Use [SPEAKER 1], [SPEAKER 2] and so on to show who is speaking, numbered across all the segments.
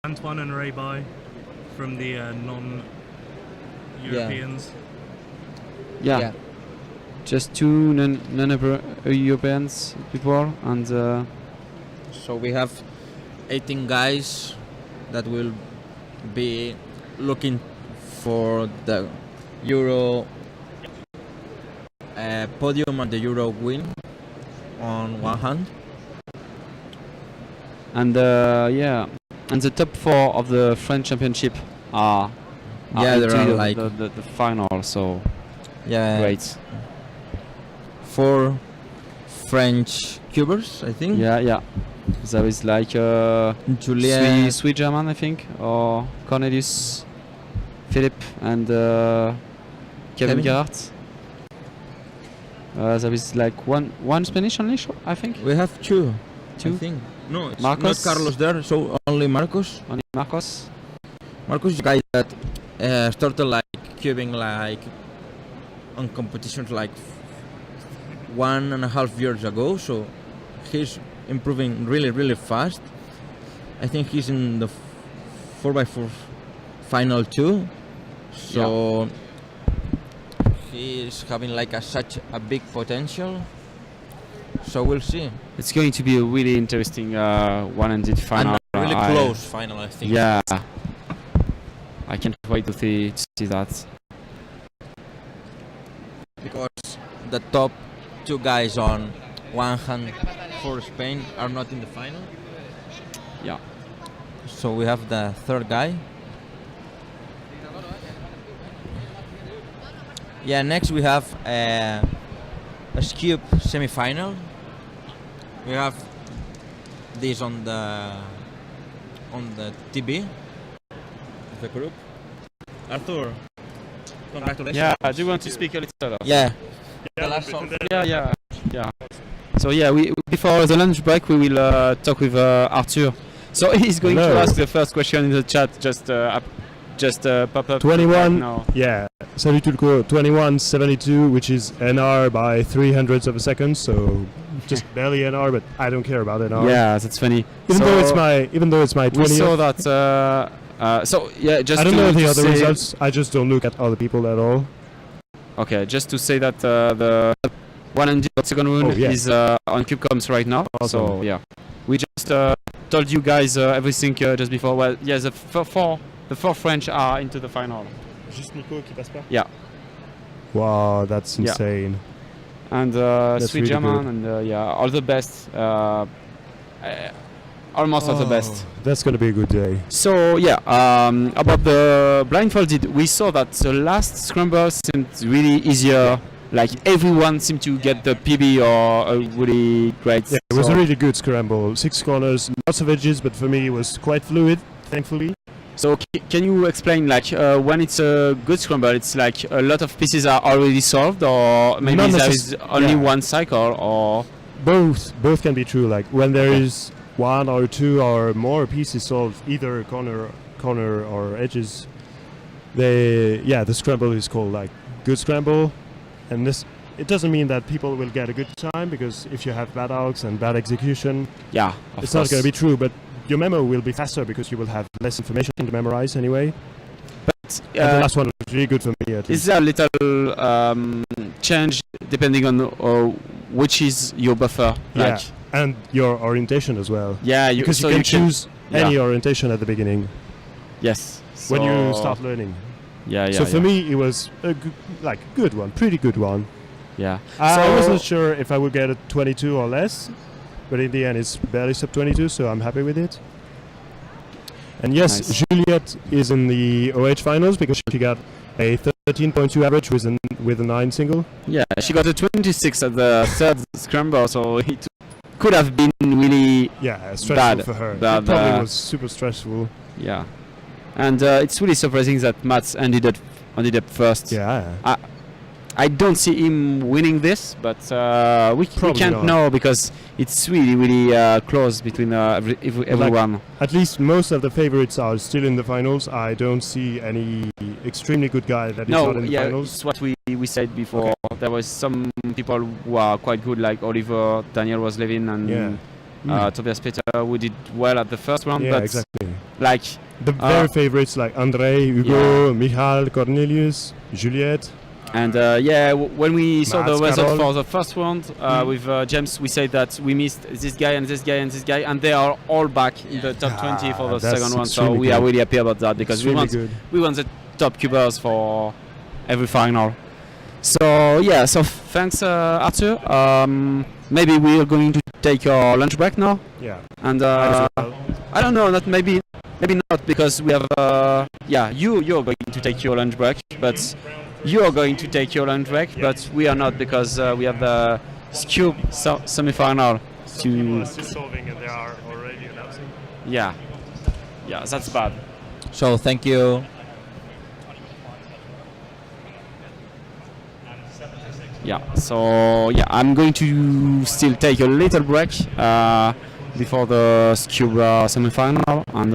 [SPEAKER 1] Antoine and Ray from the non-Europeans.
[SPEAKER 2] Yeah. Just two non-Europeans people, and
[SPEAKER 3] So we have 18 guys that will be looking for the Euro podium and the Euro win on one hand.
[SPEAKER 2] and and the top four of the French Championship are
[SPEAKER 3] there
[SPEAKER 2] into
[SPEAKER 3] are
[SPEAKER 2] the,
[SPEAKER 3] like
[SPEAKER 2] the final. So great.
[SPEAKER 3] 4 French cubers, I think.
[SPEAKER 2] Yeah. There is like
[SPEAKER 3] Julien,
[SPEAKER 2] Sweet German, I think, or Cornelius, Philip, and Kevin Gerhardt. There is like one Spanish only, I think.
[SPEAKER 3] we have two.
[SPEAKER 2] Two?
[SPEAKER 3] I think. No, it's
[SPEAKER 2] Marcos?
[SPEAKER 3] not Carlos there, so only Marcos.
[SPEAKER 2] Only Marcos.
[SPEAKER 3] Marcos is a guy that started like cubing like on competitions like 1.5 years ago, so he's improving really fast. I think he's in the 4x4 final too, so he's having like such a big potential, so we'll see.
[SPEAKER 2] It's going to be a really interesting one-handed final.
[SPEAKER 3] And really close final, I think.
[SPEAKER 2] Yeah, I can't wait to see that.
[SPEAKER 3] Because the top 2 guys on one hand for Spain are not in the final.
[SPEAKER 2] Yeah.
[SPEAKER 3] So we have the 3rd guy. Yeah, next we have a scoop semi-final. We have this on the TB of the group. Arthur, congratulations.
[SPEAKER 2] Yeah, I do want to speak a little.
[SPEAKER 3] Yeah.
[SPEAKER 2] Yeah. So we before the lunch break we will talk with Arthur. So he's going to ask the first question in the chat. Just pop up
[SPEAKER 4] 21
[SPEAKER 2] right now.
[SPEAKER 4] Yeah, salut tout le cours. 21.72, which is NR by 300ths of a second, so just barely NR, but I don't care about NR.
[SPEAKER 2] Yeah, that's funny.
[SPEAKER 4] Even though it's my 20th.
[SPEAKER 2] We saw that. Just
[SPEAKER 4] I don't know the other
[SPEAKER 2] say
[SPEAKER 4] results. I just don't look at other people at all.
[SPEAKER 2] Okay, just to say that the 100 second round is on CubeComs right now.
[SPEAKER 4] Awesome.
[SPEAKER 2] So yeah, we just told you guys everything just before. Well, yeah, the four French are into the final.
[SPEAKER 4] Juste Nico qui passe pas.
[SPEAKER 2] Yeah.
[SPEAKER 4] Wow, that's insane.
[SPEAKER 2] And
[SPEAKER 4] That's
[SPEAKER 2] Sweet
[SPEAKER 4] really
[SPEAKER 2] German
[SPEAKER 4] good.
[SPEAKER 2] and all the best. Almost all the best.
[SPEAKER 4] That's gonna be a good day.
[SPEAKER 2] So about the blindfolded, we saw that the last scramble seemed really easier. Like everyone seemed to get the PB or a really great.
[SPEAKER 4] Yeah, it was a really good scramble. 6 corners, lots of edges, but for me it was quite fluid, thankfully.
[SPEAKER 2] So can you explain like when it's a good scramble, it's like a lot of pieces are already solved, or maybe there is only one cycle, or
[SPEAKER 4] both can be true. Like when there is 1 or 2 or more pieces solved, either corner or edges, the scramble is called like good scramble, and it doesn't mean that people will get a good time, because if you have bad arcs and bad execution, it's not going to be true, but your memo will be faster because you will have less information to memorize anyway.
[SPEAKER 2] But
[SPEAKER 4] and the last one was really good for me at least.
[SPEAKER 2] Is there a little change depending on which is your buffer?
[SPEAKER 4] Yeah,
[SPEAKER 2] like
[SPEAKER 4] and your orientation as well.
[SPEAKER 2] Yeah,
[SPEAKER 4] because you can choose any orientation at the beginning.
[SPEAKER 2] Yes.
[SPEAKER 4] When you start learning.
[SPEAKER 2] Yeah.
[SPEAKER 4] So for me, it was a good one, pretty good one.
[SPEAKER 2] Yeah.
[SPEAKER 4] I wasn't sure if I would get a 22 or less, but in the end, it's barely sub 22, so I'm happy with it. And yes, nice. Juliette is in the OH finals because she got a 13.2 average with a 9 single.
[SPEAKER 2] Yeah, she got a 26 at the third scramble, so it could have been really
[SPEAKER 4] stressful
[SPEAKER 2] bad
[SPEAKER 4] for her.
[SPEAKER 2] But,
[SPEAKER 4] it probably was super stressful.
[SPEAKER 2] Yeah, and it's really surprising that Mats ended up first.
[SPEAKER 4] Yeah.
[SPEAKER 2] I don't see him winning this, but we can't know because it's really close between everyone.
[SPEAKER 4] Like, at least most of the favorites are still in the finals. I don't see any extremely good guy that is not in the finals.
[SPEAKER 2] It's what we said before. Okay. There was some people who are quite good, like Oliver, Daniel Roslevin, and Tobias Peter, who did well at the first round,
[SPEAKER 4] Yeah,
[SPEAKER 2] but
[SPEAKER 4] exactly.
[SPEAKER 2] like
[SPEAKER 4] The very favorites like Andrei, Hugo, Michal, Cornelius, Juliette.
[SPEAKER 2] and when we saw the
[SPEAKER 4] Mats,
[SPEAKER 2] result
[SPEAKER 4] Karol.
[SPEAKER 2] for the first round with James, we said that we missed this guy and this guy and this guy, and they are all back in the top 20 for the
[SPEAKER 4] that's
[SPEAKER 2] second one. So
[SPEAKER 4] extremely
[SPEAKER 2] we are
[SPEAKER 4] good.
[SPEAKER 2] really happy about that because
[SPEAKER 4] Extremely good.
[SPEAKER 2] we want the top cubers for every final. So yeah, so thanks Arthur. Maybe we are going to take our lunch break now,
[SPEAKER 4] Yeah.
[SPEAKER 2] and
[SPEAKER 4] Might as well.
[SPEAKER 2] I don't know, maybe not, because we have you're going to take your lunch break, but you are going to take your lunch break, but we are not, because we have the Scoop semi-final to.
[SPEAKER 4] solving and they are already announcing.
[SPEAKER 2] Yeah, that's bad.
[SPEAKER 3] So thank you.
[SPEAKER 2] Yeah, so I'm going to still take a little break before the Scuba semi-final, and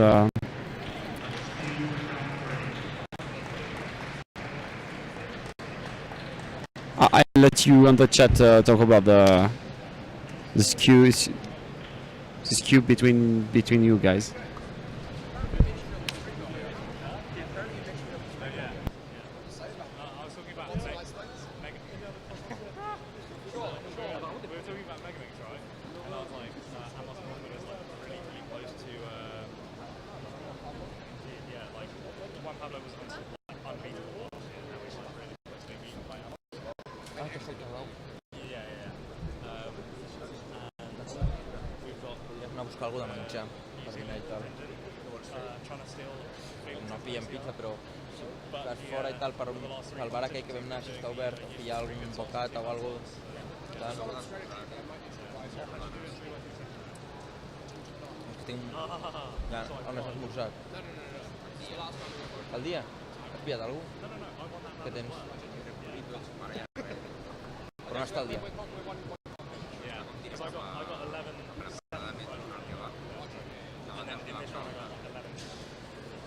[SPEAKER 2] I'll let you on the chat talk about the skew between you guys.
[SPEAKER 3] Anar a buscar alguna de menjar per dinar i tal. No pillem pizza, però si vas fora i tal, per el bar aquell que vam anar, si està obert, pillar algun bocat o alguna cosa. Tinc... Ja, on has esmorzat? Al dia? Has pillat alguna cosa? Què tens? Per on està el dia?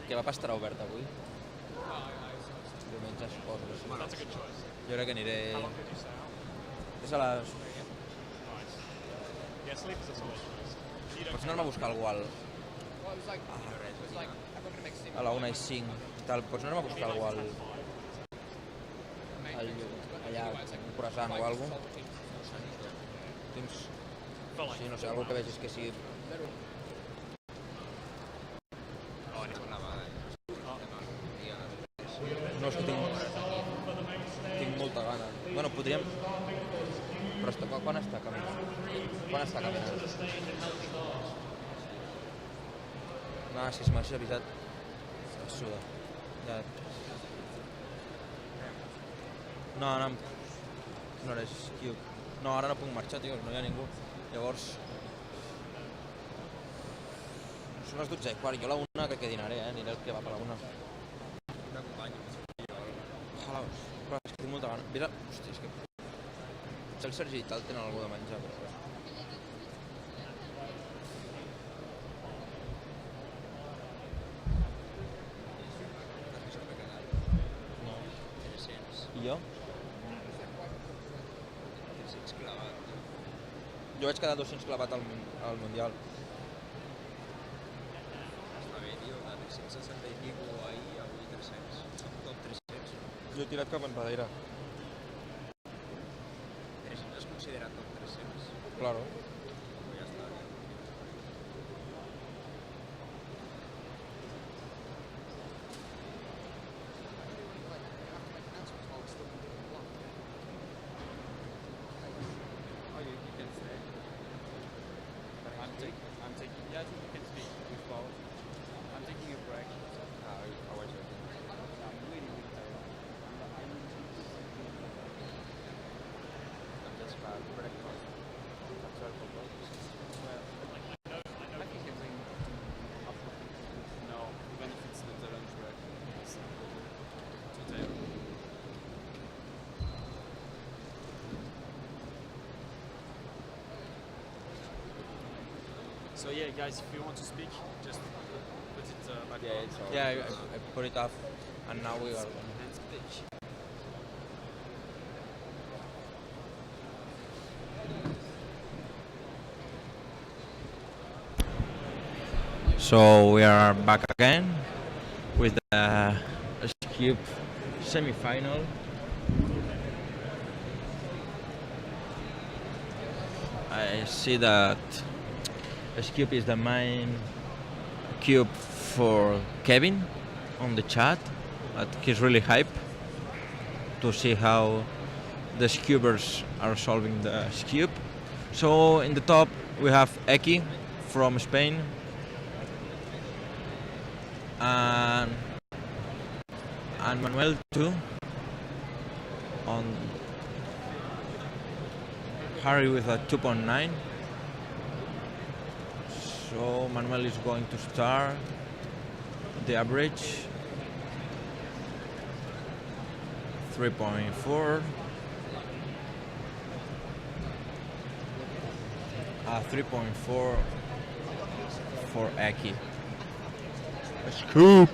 [SPEAKER 3] Kebab estarà obert avui? Diumenge, suposo. Jo crec que aniré... És a les... Pots anar-me a buscar algú al... A la 1:05 i tal. Pots anar-me a buscar algú al... Allà, un croissant o alguna cosa? Tens... Sí, no sé, algú que vegis que sigui... No, és que tinc molta gana. Bueno, podríem... Però quan està caminant? Quan està caminant? No, si es m'has avisat... Es suda. Ja... No, no... No eres cute. No, ara no puc marxar, tio, no hi ha ningú. Llavors... Són les 12:15, jo a la 1 crec que dinaré, aniré al kebab a la 1. Ojalà, però és que tinc molta gana. Mira, hòstia, és que... El Sergi i tal tenen algú de menjar, però... No. I jo? Jo vaig quedar 200 clavat al Mundial.
[SPEAKER 5] Està bé, tio, de 360 i pico ahir, avui 300. Top 300.
[SPEAKER 3] Jo he tirat cap enrere.
[SPEAKER 5] 300 es considera top 300.
[SPEAKER 3] Claro.
[SPEAKER 5] Pues ja està, tio.
[SPEAKER 2] So yeah, guys, if you want to speak, just put it back.
[SPEAKER 3] Yeah, it's all. Yeah, I put it off, and now we are going
[SPEAKER 2] And speak.
[SPEAKER 3] So we are back again with the Cube semi-final. I see that Cube is the main cube for Kevin on the chat, but he's really hype to see how the Scubers are solving the Cube. So in the top we have Eki from Spain and Manuel too. On Harry with a 2.9. So Manuel is going to start the average 3.4. 3.4 for Eki.
[SPEAKER 4] Scoop.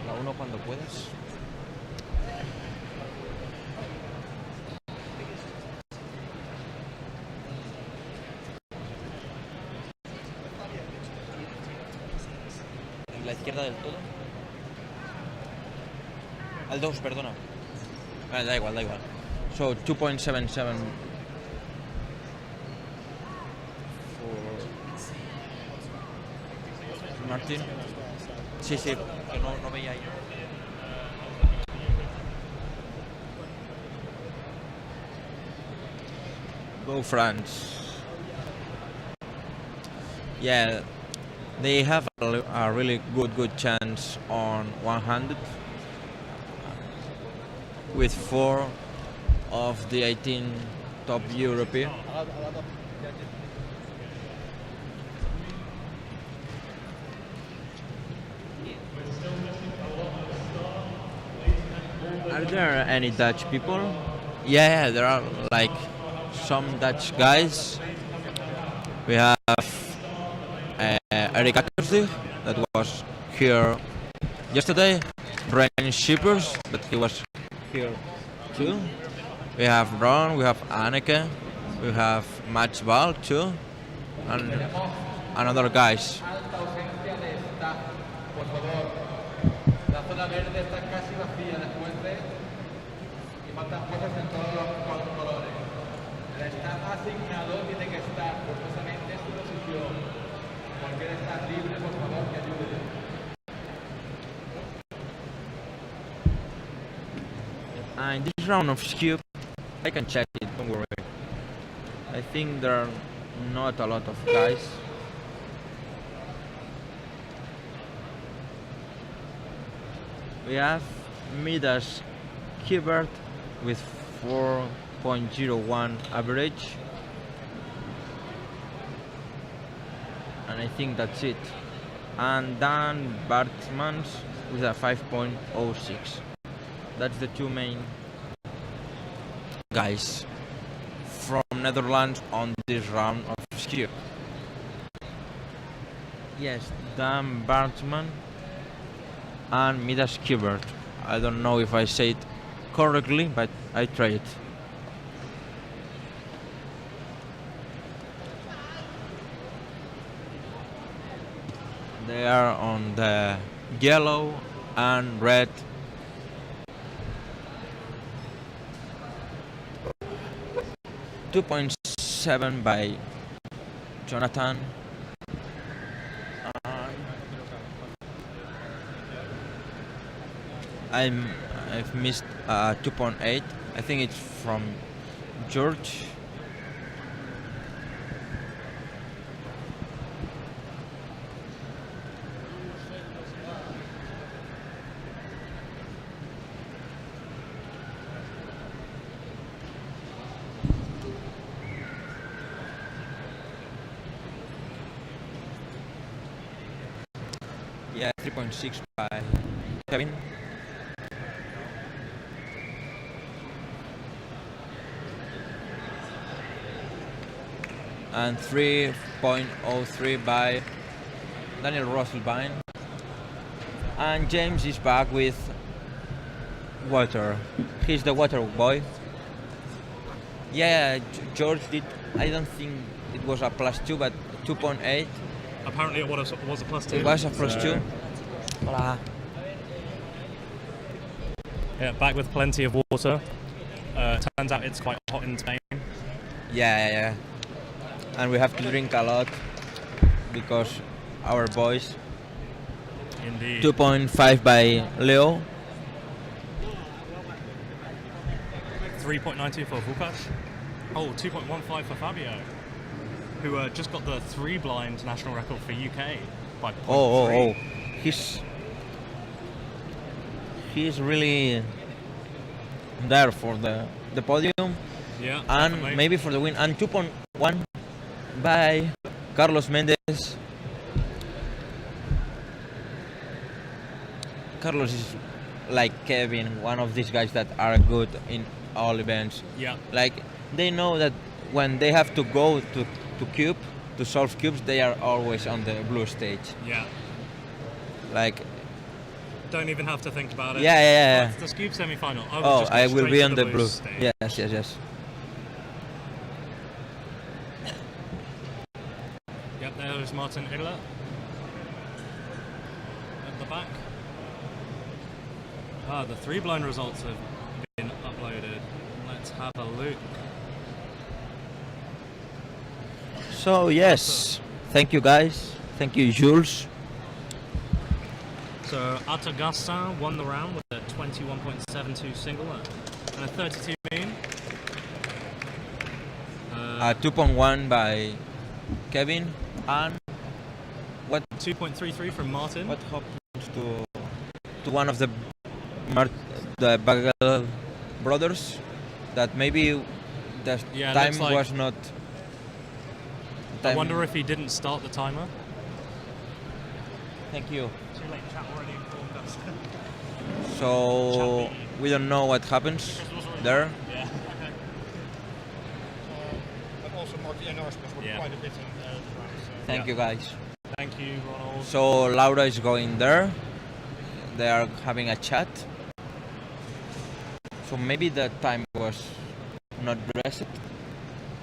[SPEAKER 3] La 1 cuando puedas. ¿En la izquierda del todo? Al 2, perdona. Da igual, da igual. So 2.77 for Martin. Sí, que no veía ahí. Go France. Yeah, they have a really good chance on 100 with 4 of the 18 top European. Are there any Dutch people? Yeah, there are like some Dutch guys. We have Erik Akkersdig that was here yesterday. Ryan Shippers, that he was here too. We have Ron, we have Anneke, we have Mats Val too, and other guys.
[SPEAKER 6] La zona verde está casi vacía después de y faltan cosas en todos los colores. El staff asignado tiene que estar forzosamente en su posición. Cualquier staff libre, por favor, que ayude.
[SPEAKER 3] In this round of Cube, I can check it, don't worry. I think there are not a lot of guys. We have Midas Hibbert with 4.01 average. And I think that's it. And Dan Bartmans with a 5.06. That's the two main guys from Netherlands on this round of Cube. Yes, Dan Bartman and Midas Kibert. I don't know if I say it correctly, but I tried. They are on the yellow and red. .7 by Jonathan. I've missed 2.8. I think it's from George. Yeah, 3.6 by Kevin. And 3.03 by Daniel Rosselbein. And James is back with water. He's the water boy. Yeah, George did. I don't think it was a +2, but 2.8.
[SPEAKER 1] Apparently it was a +2.
[SPEAKER 3] It was a +2. Hola.
[SPEAKER 1] Yeah, back with plenty of water. Turns out it's quite hot in Spain.
[SPEAKER 3] Yeah. And we have to drink a lot because our boys.
[SPEAKER 1] Indeed.
[SPEAKER 3] 2.5 by Leo.
[SPEAKER 1] 3.92 for Vukac. Oh, 2.15 for Fabio, who just got the 3-blind national record for UK by 0.3.
[SPEAKER 3] Oh. He's really there for the podium.
[SPEAKER 1] Yeah,
[SPEAKER 3] And
[SPEAKER 1] definitely.
[SPEAKER 3] maybe for the win. And 2.1 by Carlos Mendes. Carlos is like Kevin, one of these guys that are good in all events.
[SPEAKER 1] Yeah.
[SPEAKER 3] Like they know that when they have to go to cube to solve cubes, they are always on the blue stage.
[SPEAKER 1] Yeah.
[SPEAKER 3] Like
[SPEAKER 1] Don't even have to think about it.
[SPEAKER 3] Yeah.
[SPEAKER 1] Oh, it's the cube semi-final.
[SPEAKER 3] I will be on the blue.
[SPEAKER 1] Stage.
[SPEAKER 3] Yes.
[SPEAKER 1] Yep, there's Martin Igler at the back. The 3-blind results have been uploaded. Let's have a look.
[SPEAKER 3] So yes, thank you guys. Thank you, Jules.
[SPEAKER 1] So Artagassin won the round with a 21.72 single and a 32 mean.
[SPEAKER 3] 2.1 by Kevin. And what
[SPEAKER 1] 2.33 from Martin.
[SPEAKER 3] what happens to one of the Bagel brothers that maybe the
[SPEAKER 1] Yeah,
[SPEAKER 3] time
[SPEAKER 1] looks like-
[SPEAKER 3] was not.
[SPEAKER 1] I wonder if he didn't start the timer.
[SPEAKER 3] Thank you.
[SPEAKER 1] Too late, chat already informed us.
[SPEAKER 3] So we don't know what happens there.
[SPEAKER 1] Yeah.
[SPEAKER 7] But also Marty and Arspas were
[SPEAKER 1] Yeah.
[SPEAKER 7] quite a bit in there as well. So.
[SPEAKER 3] Thank you guys.
[SPEAKER 1] Thank you, Ronald.
[SPEAKER 3] So Laura is going there. They are having a chat. So maybe the time was not reset.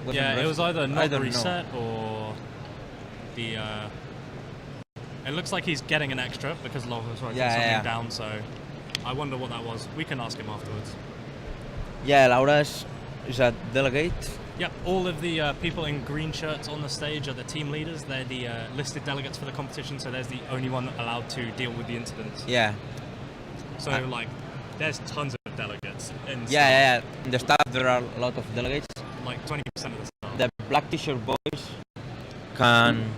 [SPEAKER 1] Yeah, it was either
[SPEAKER 3] I
[SPEAKER 1] not
[SPEAKER 3] don't
[SPEAKER 1] reset or the. It looks like he's getting an extra because Laura's writing something down. So I wonder what that was. We can ask him afterwards.
[SPEAKER 3] Yeah, Laura is a delegate.
[SPEAKER 1] Yep, all of the people in green shirts on the stage are the team leaders. They're the listed delegates for the competition, so there's the only one allowed to deal with the incidents.
[SPEAKER 3] Yeah.
[SPEAKER 1] So, there's tons of delegates. In
[SPEAKER 3] Yeah. In the staff, there are a lot of delegates.
[SPEAKER 1] Like 20% of the staff.
[SPEAKER 3] The black t-shirt boys can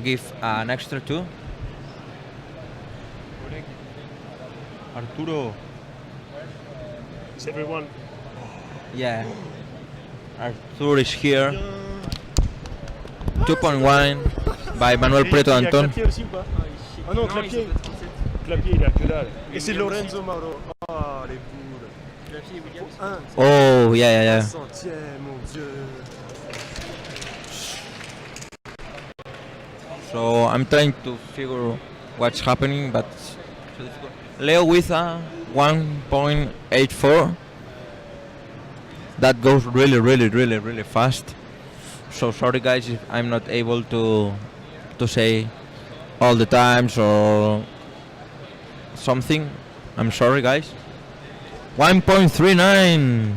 [SPEAKER 3] give an extra too. Arturo.
[SPEAKER 4] Is everyone?
[SPEAKER 3] Yeah. Arturo is here. 2.1 by Manuel Preto Anton.
[SPEAKER 4] Aussi ou pas? Ah non, Clapier. Clapier, il a que dalle. Et c'est Lorenzo Mauro. Oh, les poules.
[SPEAKER 7] Clapier Williams.
[SPEAKER 3] Oh, yeah.
[SPEAKER 4] Centième, mon Dieu.
[SPEAKER 3] So I'm trying to figure what's happening, but Leo with a 1.84. That goes really fast. So sorry guys if I'm not able to say all the times or something. I'm sorry guys. 1.39.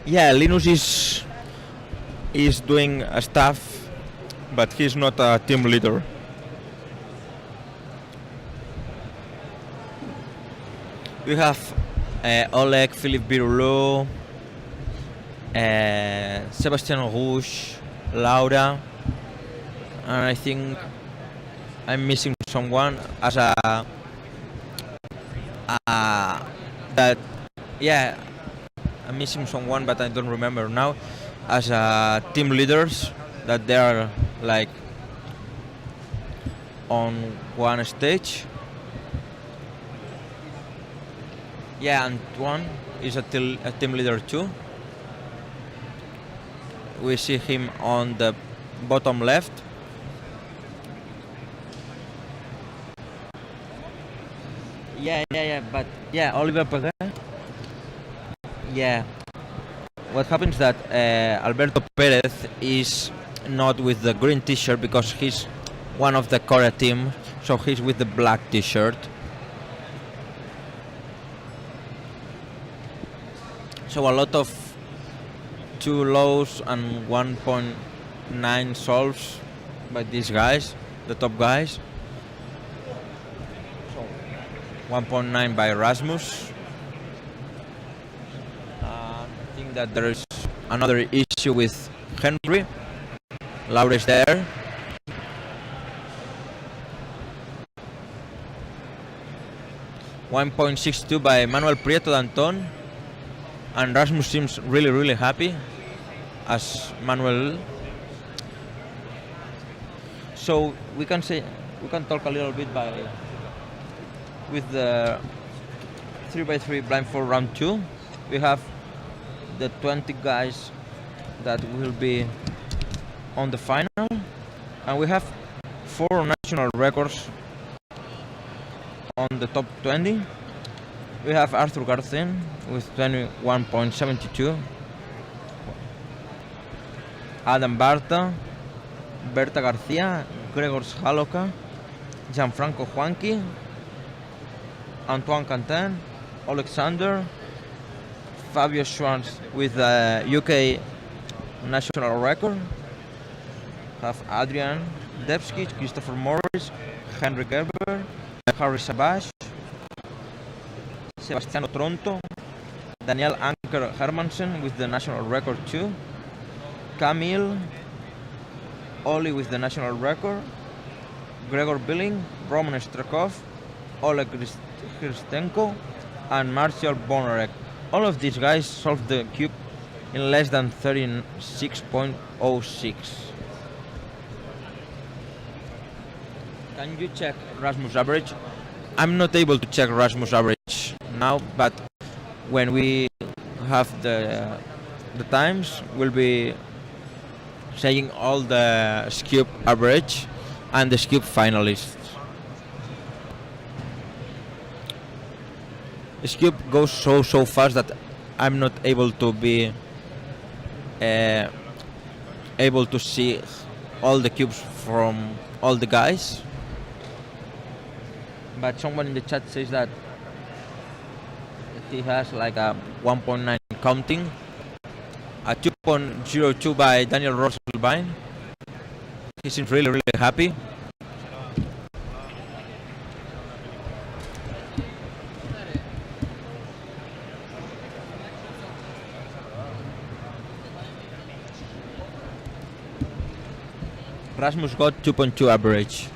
[SPEAKER 3] Yeah, Linus is doing stuff, but he's not a team leader. We have Oleg, Philippe Birulou, Sebastian Rouge, Laura, and I think I'm missing someone as a that yeah, I'm missing someone, but I don't remember now, as team leaders that they are like on one stage. Yeah, and one is a team leader too. We see him on the bottom left. Yeah, but yeah, Oliver Perez. Yeah. What happens that Alberto Perez is not with the green t-shirt because he's one of the Korea team, so he's with the black t-shirt. So a lot of 2 lows and 1.9 solves by these guys, the top guys. So 1.9 by Rasmus. I think that there is another issue with Henry. Laura is there. .62 by Manuel Prieto Danton. And Rasmus seems really happy as Manuel. So we can talk a little bit with the 3x3 blindfold round 2. We have the 20 guys that will be on the final, and we have 4 national records on the top 20. We have Arthur Garcin with 21.72, Adam Barta, Berta Garcia, Gregor Haloka, Gianfranco Juanqui, Antoine Cantin, Alexander, Fabio Schwartz with the UK national record. Have Adrian Debski, Christopher Morris, Henry Gerber, Harry Sabash, Sebastiano Tronto, Daniel Anker Hermansen with the national record too, Camille, Oli with the national record, Gregor Billing, Roman Strakov, Oleg Kristenko, and Martial Bonarek. All of these guys solved the cube in less than 36.06. Can you check Rasmus average? I'm not able to check Rasmus average now, but when we have the times, we'll be saying all the Scube average and the Scube finalists. Scube goes so fast that I'm not able to be able to see all the cubes from all the guys. But someone in the chat says that he has like a 1.9 counting, a 2.02 by Daniel Rosselbein. He seems really happy. Rasmus got 2.2 average.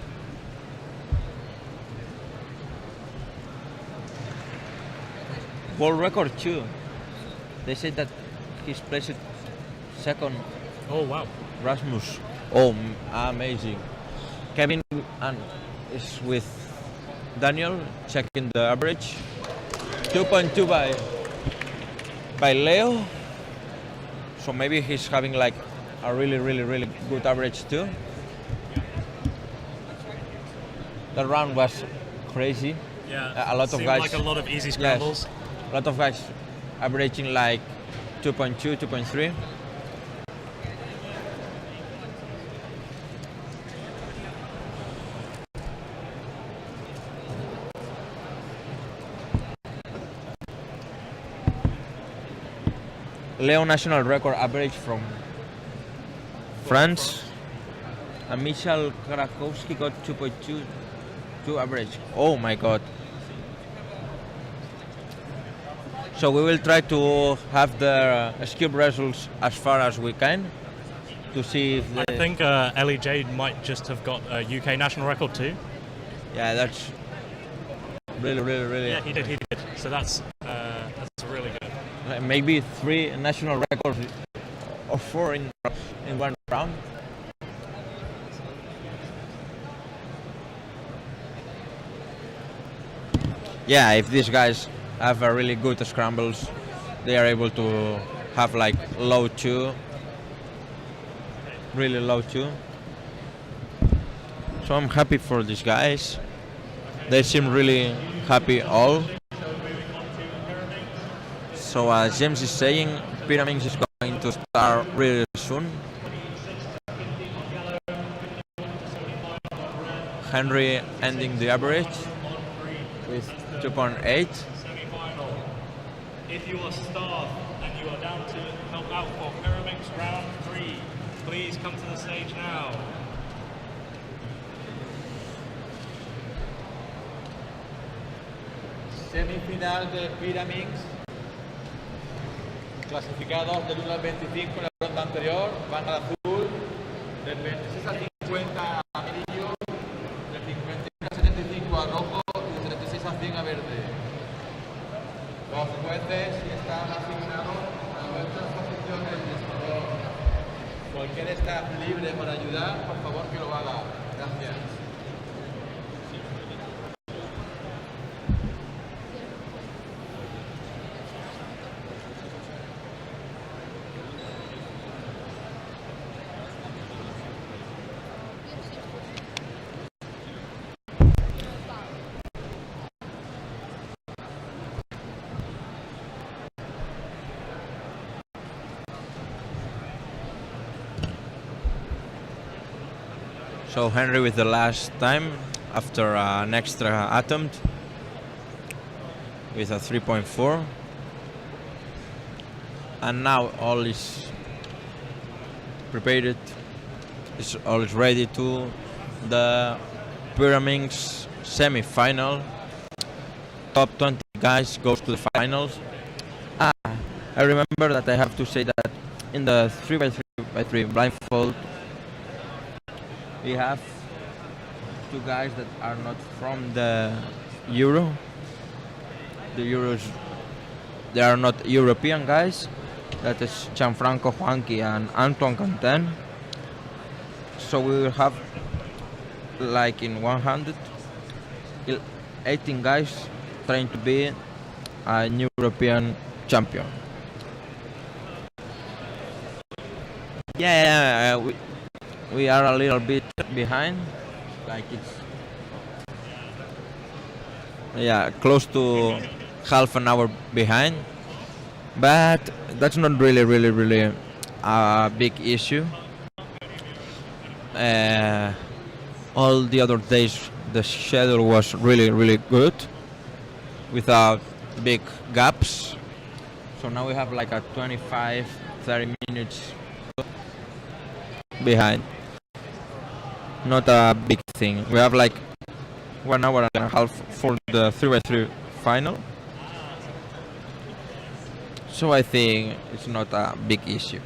[SPEAKER 3] World record too. They said that he's placed second.
[SPEAKER 1] Oh wow.
[SPEAKER 3] Rasmus. Oh, amazing. Kevin is with Daniel checking the average. 2.2 by Leo. So maybe he's having like a really good average too. The round was crazy.
[SPEAKER 1] Yeah.
[SPEAKER 3] A lot of guys.
[SPEAKER 1] Like a lot of easy scrambles.
[SPEAKER 3] Yes, a lot of guys averaging like 2.2, 2.3. Leo national record average from France. And Michal Krakowski got 2.2 average. Oh my god. So we will try to have the Scube results as far as we can. to see if
[SPEAKER 1] I think Ellie Jade might just have got a UK national record too.
[SPEAKER 3] Yeah, that's really.
[SPEAKER 1] Yeah, he did. So that's really good.
[SPEAKER 3] Maybe 3 national records or 4 in one round. Yeah, if these guys have a really good scrambles, they are able to have like low 2, really low 2. So I'm happy for these guys. They seem really happy all. So as James is saying, Pyramids is going to start really soon. Henry ending the average with 2.8.
[SPEAKER 1] If you are staff and you are down to help out for Pyramids round 3, please come to the stage now.
[SPEAKER 6] Semifinal de Pyramids. Clasificados del 1 al 25 en la ronda anterior, van al azul, del 26 al 50 a amarillo, del 51 al 75 a rojo y del 36 al 100 a verde. Los jueces están asignados a nuestras posiciones de salón. Cualquier staff libre para ayudar, por favor que lo haga. Gracias.
[SPEAKER 3] So Henry with the last time after an extra attempt with a 3.4, and now all is prepared, all is ready to the Pyramids semi-final. Top 20 guys goes to the finals. I remember that I have to say that in the 3x3 blindfold we have 2 guys that are not from the Euro. The Euros, they are not European guys. That is Gianfranco Juanqui and Antoine Canten. So we will have, like in 100, 18 guys trying to be a new European champion. Yeah, we are a little bit behind, like it's close to half an hour behind, but that's not really a big issue. All the other days the schedule was really good without big gaps, so now we have like a 25-30 minutes behind. Not a big thing. We have like 1 hour and a half for the 3x3 final. So I think it's not a big issue.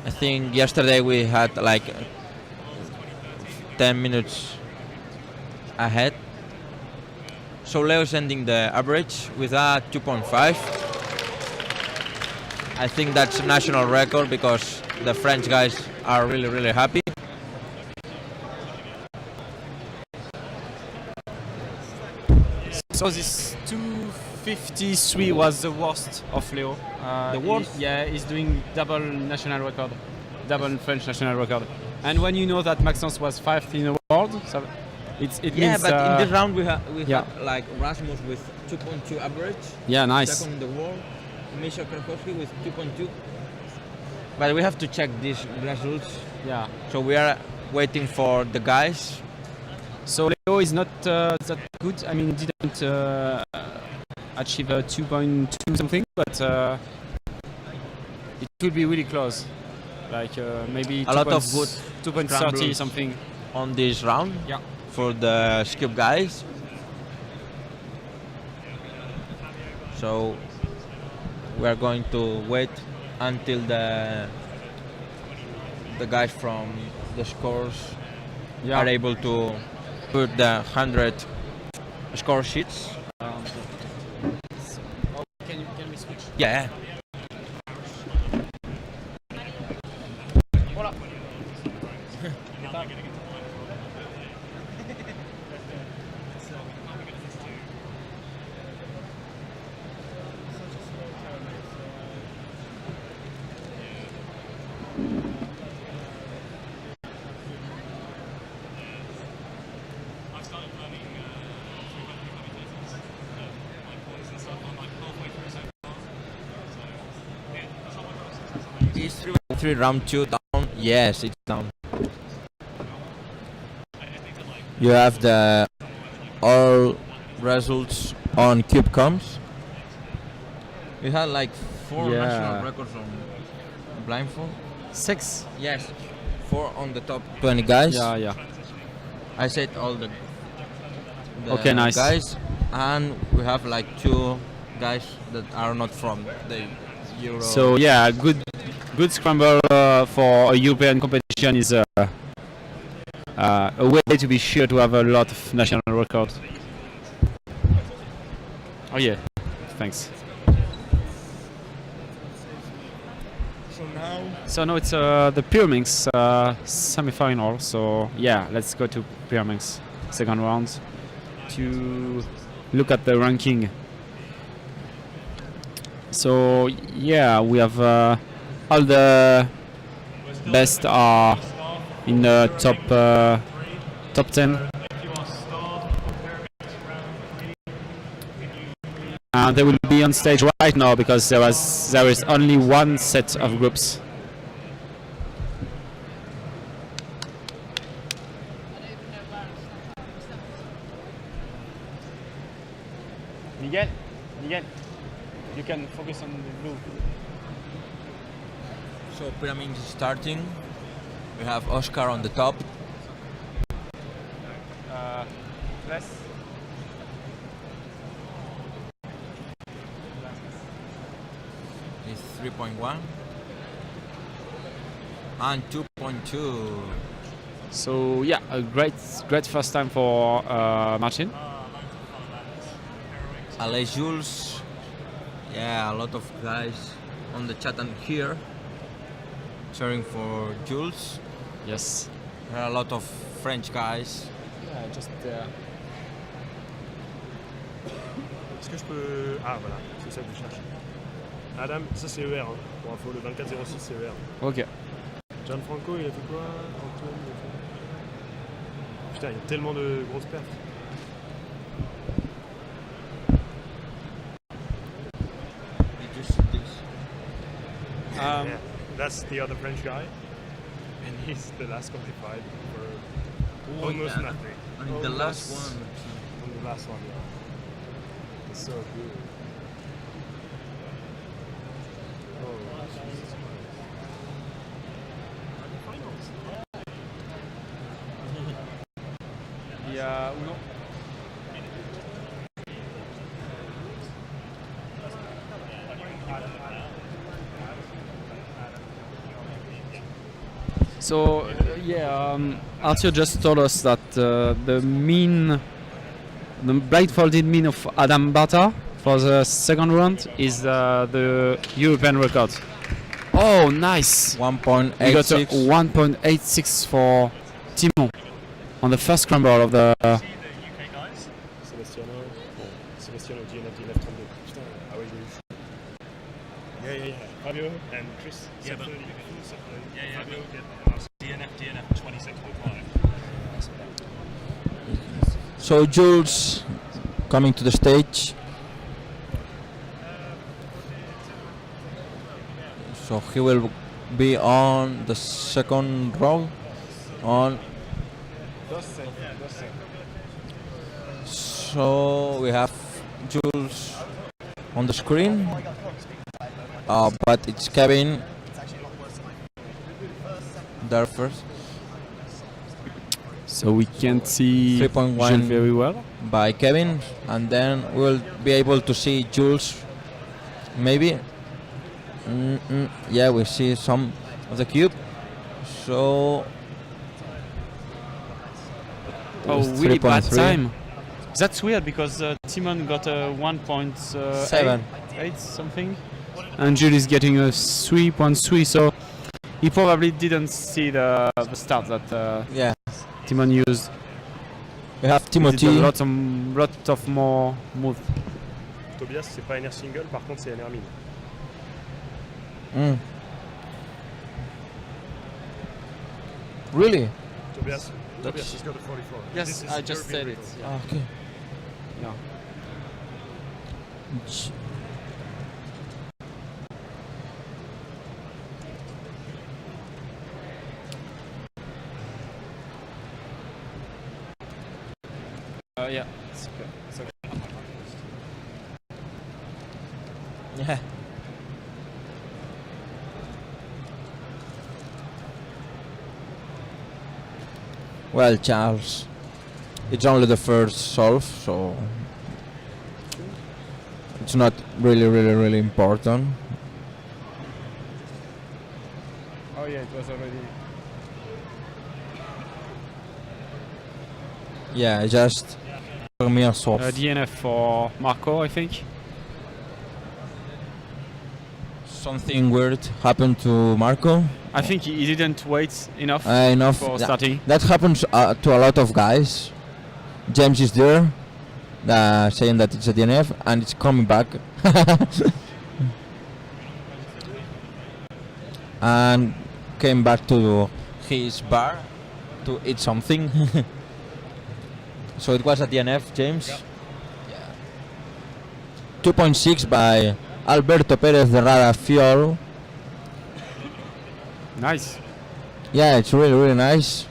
[SPEAKER 3] I think yesterday we had like 10 minutes ahead. So Leo's ending the average with a 2.5. I think that's a national record because the French guys are really happy.
[SPEAKER 2] So this 2:53 was the worst of Leo.
[SPEAKER 3] The worst?
[SPEAKER 2] He's doing double national record, double French national record. And when you know that Maxence was 5th in the world, so it means.
[SPEAKER 3] But in this round we have like Rasmus with 2.2 average.
[SPEAKER 2] Yeah, nice.
[SPEAKER 3] Second in the world. Misha Krakowski with 2.2. But we have to check these results.
[SPEAKER 2] Yeah.
[SPEAKER 3] So we are waiting for the guys.
[SPEAKER 2] So Leo is not that good. I mean, didn't achieve a 2.2 something, but it could be really close. Like maybe
[SPEAKER 3] a lot of good
[SPEAKER 2] 2.30 something
[SPEAKER 3] on this round.
[SPEAKER 2] Yeah.
[SPEAKER 3] For the skip guys. So we are going to wait until the guys from the scores are able to put the 100 score sheets.
[SPEAKER 2] Can we switch?
[SPEAKER 3] Yeah.
[SPEAKER 1] I've started learning through commentators, like points and stuff. I'm like halfway through so far. So yeah, that's how my process is.
[SPEAKER 3] Is 3 round 2 down? Yes, it's down. You have the all results on CubeComs. We had like 4 national records on blindfold.
[SPEAKER 2] 6.
[SPEAKER 3] Yes, 4 on the top 20 guys.
[SPEAKER 2] Yeah.
[SPEAKER 3] I said all the
[SPEAKER 2] Okay, nice.
[SPEAKER 3] guys, and we have like 2 guys that are not from the Euro.
[SPEAKER 2] So yeah, good scramble for a European competition is a way to be sure to have a lot of national records. Oh yeah, thanks. So now it's the Pyraminx semi-final. So yeah, let's go to Pyraminx second round to look at the ranking. So yeah, we have all the best are in the top 10. They will be on stage right now because there is only one set of groups. Miguel, you can focus on the blue.
[SPEAKER 3] So Pyraminx is starting. We have Oscar on the top.
[SPEAKER 2] Less.
[SPEAKER 3] Is 3.1 and 2.2.
[SPEAKER 2] So yeah, a great first time for Martin.
[SPEAKER 3] Alex Jules. Yeah, a lot of guys on the chat and here cheering for Jules.
[SPEAKER 2] Yes.
[SPEAKER 3] There are a lot of French guys.
[SPEAKER 2] Yeah, just
[SPEAKER 4] Est-ce que je peux... Ah voilà, c'est ça que je cherche. Adam, ça c'est ER, hein. Pour info, le 24-06 c'est ER.
[SPEAKER 2] Ok.
[SPEAKER 4] Gianfranco, il a fait quoi? Antoine, il a fait... Putain, il y a tellement de grosses perfs. Yeah, that's the other French guy, and he's the last qualified for almost nothing.
[SPEAKER 3] And the last one.
[SPEAKER 4] On the last one, yeah. It's so good. Oh, Jesus
[SPEAKER 2] Il y a Uno. So Arthur just told us that the blindfolded mean of Adam Bata for the second round is the European record. Oh, nice!
[SPEAKER 3] 1.86.
[SPEAKER 2] We got a 1.86 for Timo on the first scramble of the.
[SPEAKER 4] Sebastiano, 1932. Putain, ah ouais, il est ouf. Yeah. Fabio and Chris.
[SPEAKER 1] Yeah, but-
[SPEAKER 4] 730.
[SPEAKER 1] Yeah,
[SPEAKER 4] Fabio,
[SPEAKER 1] DNF 26.5.
[SPEAKER 3] So Jules coming to the stage. So he will be on the second row. So we have Jules on the screen, but it's Kevin there first.
[SPEAKER 2] So we can't see
[SPEAKER 3] 3.1
[SPEAKER 2] Jules very well.
[SPEAKER 3] by Kevin, and then we'll be able to see Jules maybe Yeah, we see some of the cube. So.
[SPEAKER 2] Oh, really bad
[SPEAKER 3] 3.3.
[SPEAKER 2] time. That's weird because Timon got a 1.7 8 something, and Jules is getting a 3.3. So he probably didn't see the start that
[SPEAKER 3] Yeah.
[SPEAKER 2] Timon used.
[SPEAKER 3] We have
[SPEAKER 2] He
[SPEAKER 3] Timothy.
[SPEAKER 2] did a lot of more moves.
[SPEAKER 4] Tobias, c'est pas un air single, par contre, c'est un air mine.
[SPEAKER 3] Really?
[SPEAKER 4] Tobias has got a 44.
[SPEAKER 2] Yes,
[SPEAKER 4] This is
[SPEAKER 2] I just said
[SPEAKER 4] European
[SPEAKER 2] it.
[SPEAKER 4] record.
[SPEAKER 3] Okay.
[SPEAKER 2] Yeah. Yeah. It's okay. It's okay.
[SPEAKER 3] Yeah. Well, Charles, it's only the first solve, so it's not really important.
[SPEAKER 2] Oh yeah, it was already.
[SPEAKER 3] Yeah, just premier solve.
[SPEAKER 2] DNF for Marco, I think.
[SPEAKER 3] Something weird happened to Marco.
[SPEAKER 2] I think he didn't wait enough
[SPEAKER 3] Enough.
[SPEAKER 2] for starting.
[SPEAKER 3] That happens to a lot of guys. James is there, saying that it's a DNF, and it's coming back. And came back to his bar to eat something. So it was a DNF, James. Yeah. 2.6 by Alberto Perez de Rada Fiol.
[SPEAKER 2] Nice.
[SPEAKER 3] Yeah, it's really nice.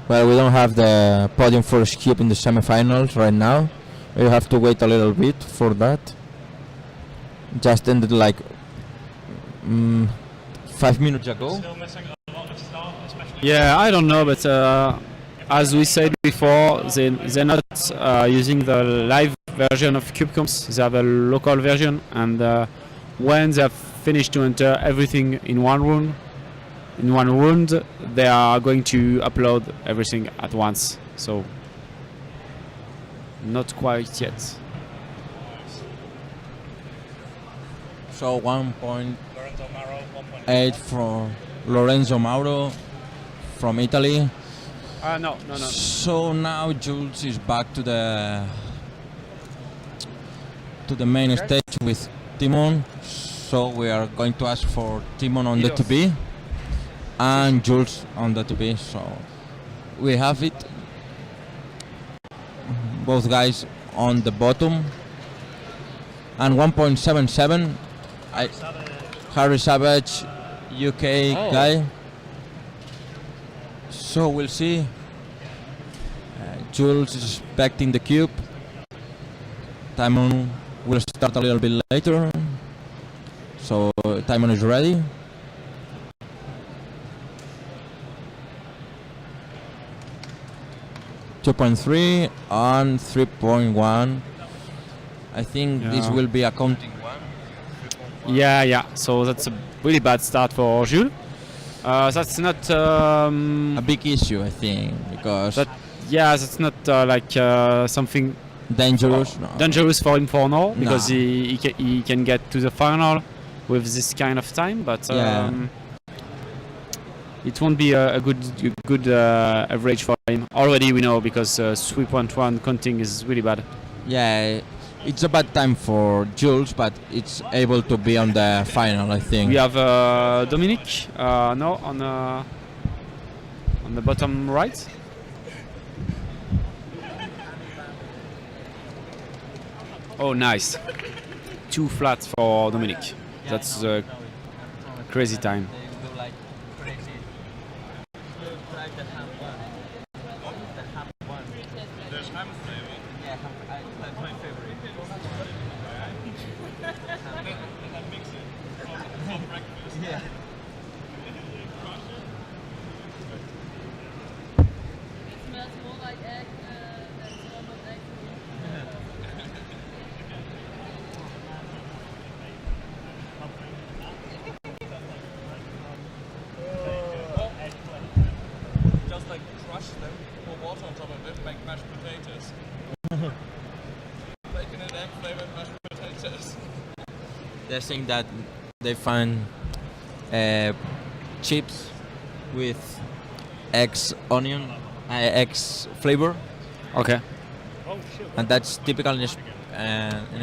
[SPEAKER 3] Well, we don't have the podium for skip in the semifinals right now. We have to wait a little bit for that. Just ended like 5 minutes ago.
[SPEAKER 1] Still missing a lot of start, especially.
[SPEAKER 2] Yeah, I don't know, but as we said before, they're not using the live version of CubeComps. They have a local version, and when they have finished to enter everything in one round, they are going to upload everything at once. So not quite yet.
[SPEAKER 3] So 1.8
[SPEAKER 1] Lorenzo Maro, 1.8.
[SPEAKER 3] from Lorenzo Mauro from Italy.
[SPEAKER 2] No.
[SPEAKER 3] So now Jules is back to the main stage with Timon. So we are going to ask for Timon on the
[SPEAKER 2] Idos.
[SPEAKER 3] 2B and Jules on the 2B. So we have it. Both guys on the bottom. And 1.77. Harry Savage, UK guy. So we'll see. Jules is expecting the cube. Timon will start a little bit later. So Timon is ready. .3 and 3.1. I think this
[SPEAKER 2] Yeah.
[SPEAKER 3] will be a counting one.
[SPEAKER 2] Yeah. So that's a really bad start for Jules. That's not.
[SPEAKER 3] A big issue, I think, because
[SPEAKER 2] That's not something
[SPEAKER 3] dangerous. No.
[SPEAKER 2] dangerous for him for now, because
[SPEAKER 3] No.
[SPEAKER 2] he can get to the final with this kind of time, but
[SPEAKER 3] Yeah.
[SPEAKER 2] it won't be a good average for him. Already we know, because 3.1 counting is really bad.
[SPEAKER 3] Yeah, it's a bad time for Jules, but it's able to be on the final, I think.
[SPEAKER 2] We have Dominic on the bottom right. Oh, nice. 2 flat for Dominic. That's a crazy time.
[SPEAKER 1] There's ham flavor.
[SPEAKER 6] Yeah, that's my favorite.
[SPEAKER 1] And then mix it for breakfast.
[SPEAKER 6] Yeah.
[SPEAKER 1] water on top of it, make mashed potatoes. Bacon and egg flavored mashed potatoes.
[SPEAKER 3] They're saying that they find chips with eggs flavor,
[SPEAKER 2] Okay.
[SPEAKER 1] Oh shit.
[SPEAKER 3] and that's typical in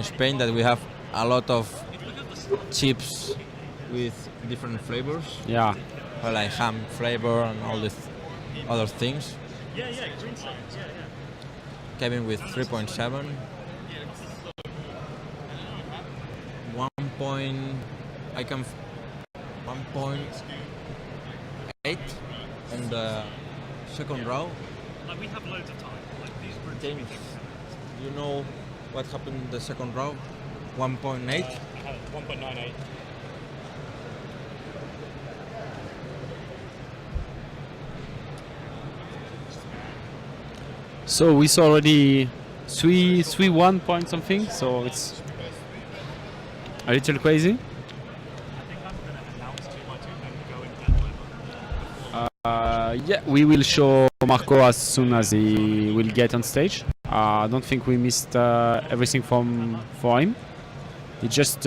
[SPEAKER 3] Spain, that we have a lot of chips with different flavors,
[SPEAKER 2] Yeah.
[SPEAKER 3] like ham flavor and all these other things.
[SPEAKER 1] Yeah, green slices, yeah.
[SPEAKER 3] Kevin with 3.7. 1 point. I can 1.8 on the second row.
[SPEAKER 1] Like we have loads of time. Like these groups we
[SPEAKER 3] James,
[SPEAKER 1] think
[SPEAKER 3] you know what happened in the second row? 1.8.
[SPEAKER 1] I have 1.98.
[SPEAKER 2] So we saw already 3-1 point something. So it's a little crazy.
[SPEAKER 1] I think that's been announced to my two men going that way.
[SPEAKER 2] Yeah, we will show Marco as soon as he will get on stage. I don't think we missed everything for him. He just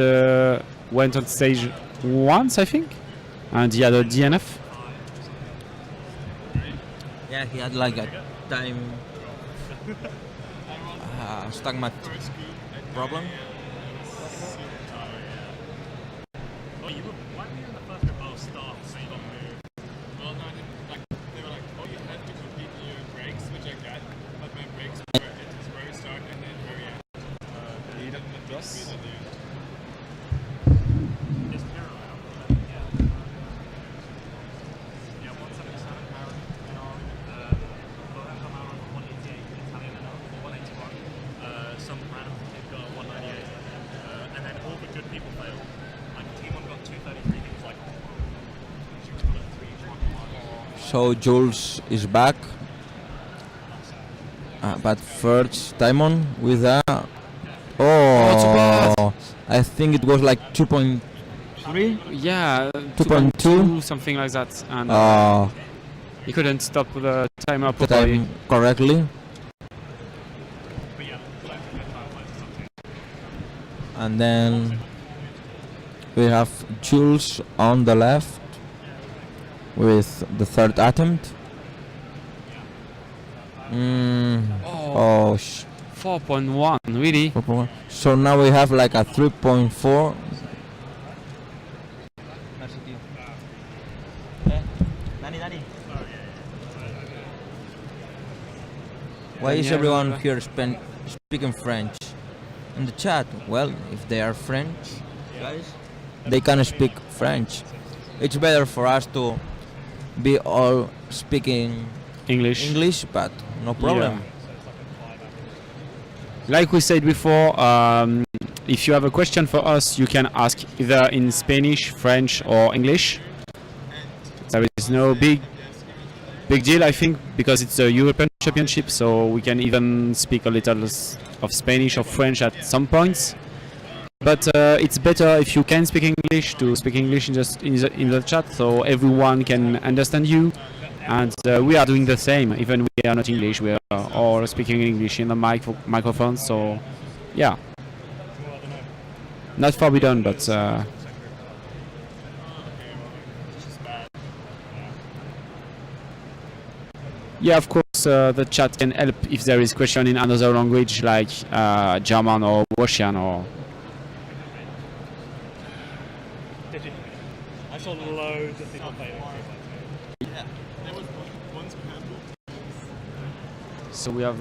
[SPEAKER 2] went on stage once, I think, and he had a DNF.
[SPEAKER 3] Yeah, he had like a time stomach problem.
[SPEAKER 1] Oh, you were why were you in the first group? Oh, start, so you got moved. Well, no, I didn't. Like they were like, oh, you had to complete your breaks, which I got, but my breaks were at its very start and then very end. You didn't adjust. Is Piro out? Yeah. Yeah, 177 power NR, Lorenzo Maurer for 188, Italian NR for 181. Some random kid got 198, and then all the good people failed. Like team one got 233. He was like, she was got a 321.
[SPEAKER 3] So Jules is back, but first Timon with a I think it was like 2.3.
[SPEAKER 2] Yeah,
[SPEAKER 3] 2.2,
[SPEAKER 2] something like that, and he couldn't stop the timer
[SPEAKER 3] the
[SPEAKER 2] properly.
[SPEAKER 3] time correctly,
[SPEAKER 1] But yeah, loads of good time flights or something.
[SPEAKER 3] and then we have Jules on the left with the third attempt.
[SPEAKER 2] 4.1, really?
[SPEAKER 3] So now we have like a 3.4. Why is everyone here speaking French? In the chat, well, if they are French, guys, they can speak French. It's better for us to be all speaking
[SPEAKER 2] English.
[SPEAKER 3] but no problem.
[SPEAKER 2] Yeah. Like we said before, if you have a question for us, you can ask either in Spanish, French, or English. There is no big deal, I think, because it's a European Championship, so we can even speak a little of Spanish or French at some points. But it's better if you can speak English to speak English in the chat, so everyone can understand you. And we are doing the same, even we are not English, we are all speaking English in the microphone, so yeah. Not forbidden, but yeah, of course, the chat can help if there is question in another language like German or Russian or...
[SPEAKER 1] I saw loads of people playing.
[SPEAKER 2] So we have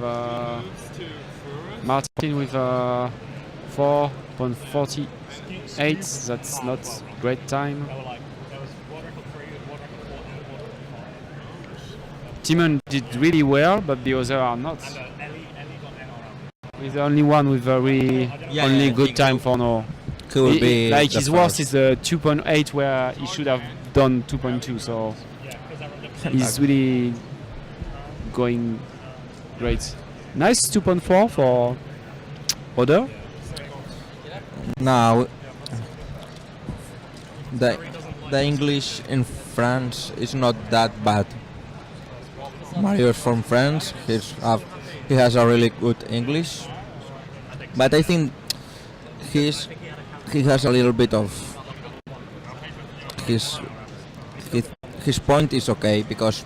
[SPEAKER 2] Martin with 4.48. That's not great time.
[SPEAKER 1] There was world record 3, world record 4, and world record 5.
[SPEAKER 2] Timon did really well, but the others are not.
[SPEAKER 1] And Ellie got NRL.
[SPEAKER 2] He's the only one with very good time for now.
[SPEAKER 3] Could be
[SPEAKER 2] like
[SPEAKER 3] the
[SPEAKER 2] his worst
[SPEAKER 3] first.
[SPEAKER 2] is 2.8, where he should have done 2.2. So he's really going great. Nice 2.4 for Oder.
[SPEAKER 3] Now, the English in France is not that bad. Mario is from France. He has a really good English, but I think he has a little bit of his his point is okay, because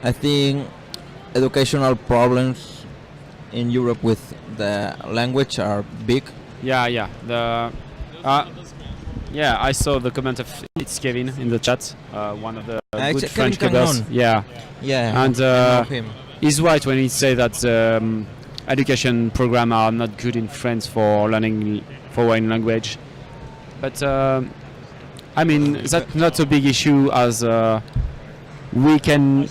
[SPEAKER 3] I think educational problems in Europe with the language are big.
[SPEAKER 2] Yeah. I saw the comment of it's Kevin in the chat, one of the
[SPEAKER 3] It's
[SPEAKER 2] good
[SPEAKER 3] Kevin
[SPEAKER 2] French clubbers.
[SPEAKER 3] Cagnon.
[SPEAKER 2] Yeah,
[SPEAKER 3] Yeah,
[SPEAKER 2] and
[SPEAKER 3] I know him.
[SPEAKER 2] he's right when he say that education programs are not good in France for learning foreign language. But I mean, that's not a big issue, as we can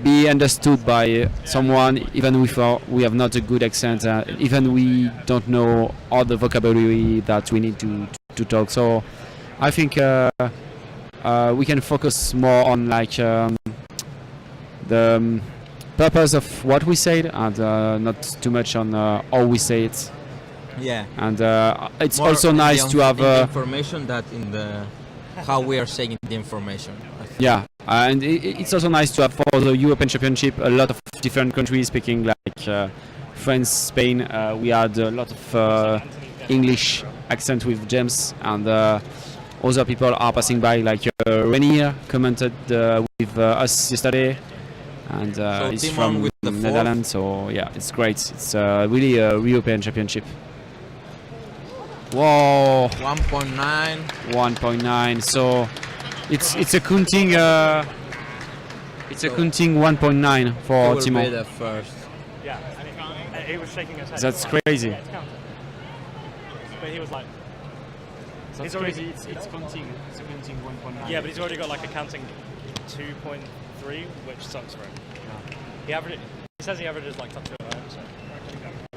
[SPEAKER 2] be understood by someone even if we have not a good accent, even we don't know all the vocabulary that we need to talk. So I think we can focus more on like the purpose of what we said, and not too much on how we say it.
[SPEAKER 3] Yeah.
[SPEAKER 2] And it's
[SPEAKER 3] More
[SPEAKER 2] also
[SPEAKER 3] in
[SPEAKER 2] nice
[SPEAKER 3] the
[SPEAKER 2] to have
[SPEAKER 3] in the information that in the how we are saying the information. I think.
[SPEAKER 2] yeah, and it's also nice to have for the European Championship a lot of different countries speaking, like France, Spain. We had a lot of English accent with James, and other people are passing by, like Renier commented with us yesterday, and
[SPEAKER 3] So
[SPEAKER 2] he's
[SPEAKER 3] Timon
[SPEAKER 2] from
[SPEAKER 3] with the fourth.
[SPEAKER 2] Netherlands. So yeah, it's great. It's really a European Championship. Whoa,
[SPEAKER 3] 1.9.
[SPEAKER 2] 1.9. So it's a counting. It's a counting 1.9 for
[SPEAKER 3] Who will be
[SPEAKER 2] Timo.
[SPEAKER 3] the first?
[SPEAKER 1] Yeah, and he was shaking his head.
[SPEAKER 2] That's crazy.
[SPEAKER 1] Yeah, it's counting. But he was like,
[SPEAKER 2] That's
[SPEAKER 1] He's already-
[SPEAKER 2] crazy. It's counting. It's counting 1.9.
[SPEAKER 1] yeah, but he's already got like a counting 2.3, which sucks for him. He says he averages like top 2 at home, so.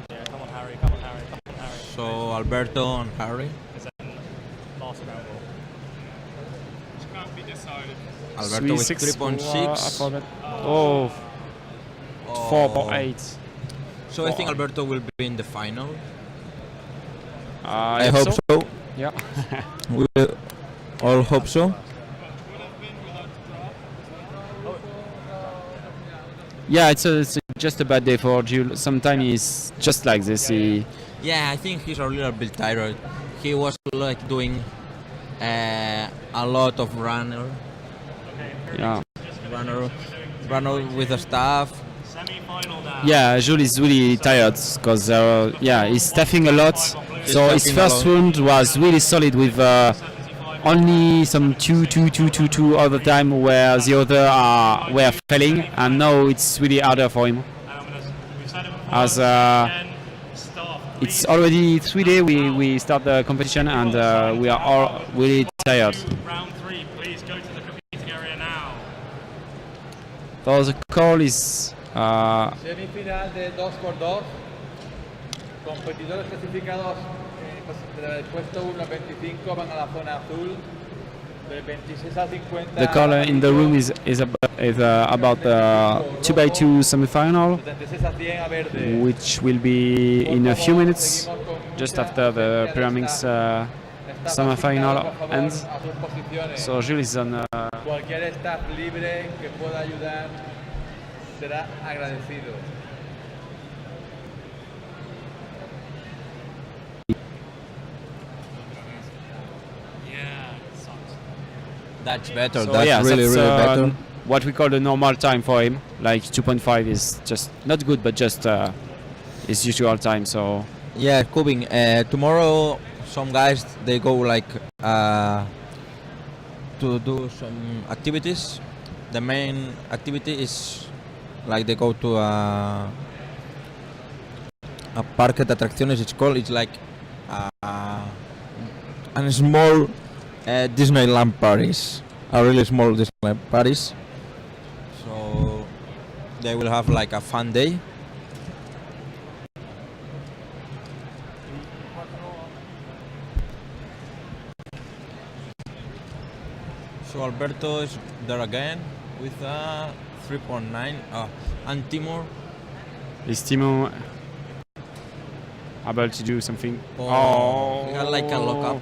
[SPEAKER 1] Yeah, come on, Harry, come on, Harry, come on, Harry.
[SPEAKER 3] So Alberto and Harry.
[SPEAKER 1] Because then last round will.
[SPEAKER 3] Alberto with 3.6.
[SPEAKER 2] Oh, 4.8.
[SPEAKER 3] So I think Alberto will be in the final.
[SPEAKER 2] I
[SPEAKER 3] I hope so.
[SPEAKER 2] Yeah.
[SPEAKER 3] We all hope so.
[SPEAKER 2] Yeah, it's just a bad day for Jules. Sometimes he's just like this.
[SPEAKER 3] Yeah, I think he's a little bit tired. He was like doing a lot of runner with the staff.
[SPEAKER 1] Semi-final now.
[SPEAKER 2] Yeah, Jules is really tired because he's staffing a lot. So his
[SPEAKER 3] staffing a
[SPEAKER 2] first
[SPEAKER 3] lot.
[SPEAKER 2] round was really solid with only some 2 all the time, where the other were failing, and now it's really harder for him. As it's already 3 days we start the competition, and we are all really tired.
[SPEAKER 1] Round 3, please go to the competing area now.
[SPEAKER 2] So the call is
[SPEAKER 6] Semifinal de 2x2. Competidores clasificados del puesto 1 al 25 van a la zona azul. Del 26 al 50.
[SPEAKER 2] the call in the room is about the 2x2 semifinal,
[SPEAKER 6] 76 a 100 a verde.
[SPEAKER 2] which will be in a few minutes, just after the Pyraminx semifinal ends.
[SPEAKER 6] A sus posiciones.
[SPEAKER 2] So Jules is on.
[SPEAKER 6] Cualquier staff libre que pueda ayudar será agradecido.
[SPEAKER 1] Yeah, it sucks.
[SPEAKER 3] That's better.
[SPEAKER 2] So
[SPEAKER 3] that's
[SPEAKER 2] yeah,
[SPEAKER 3] really,
[SPEAKER 2] that's,
[SPEAKER 3] really better.
[SPEAKER 2] what we call the normal time for him. Like 2.5 is just not good, but just his usual time. So
[SPEAKER 3] Yeah, Kubing. Tomorrow, some guys they go like to do some activities. The main activity is like they go to a parque de atracciones. It's called. It's like a small Disneyland Paris, a really small Disneyland Paris. So they will have like a fun day. So Alberto is there again with a 3.9. And Timur.
[SPEAKER 2] is Timo able to do something?
[SPEAKER 3] He had like a lockup.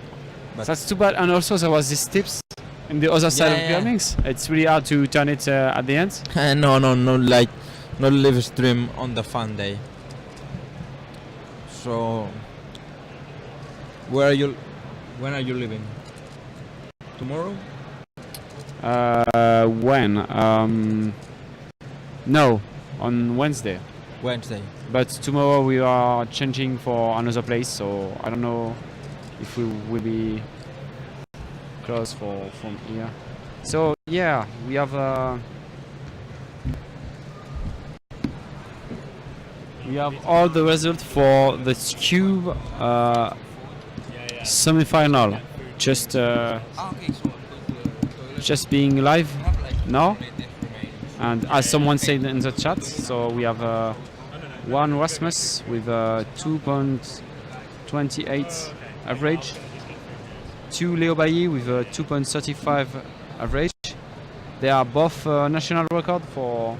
[SPEAKER 3] But
[SPEAKER 2] That's too bad. And also there was these tips in the other side of
[SPEAKER 3] yeah.
[SPEAKER 2] Pyramids? It's really hard to turn it at the end.
[SPEAKER 3] No, like not live stream on the fun day. So, when are you leaving? Tomorrow?
[SPEAKER 2] When? No, on Wednesday.
[SPEAKER 3] Wednesday.
[SPEAKER 2] But tomorrow we are changing for another place, so I don't know if we will be close from here. So yeah, we have all the results for the Cube semi-final. Just being live now, and as someone said in the chat, so we have one Rasmus with 2.28 average, two Leo Bailly with 2.35 average. They are both national record for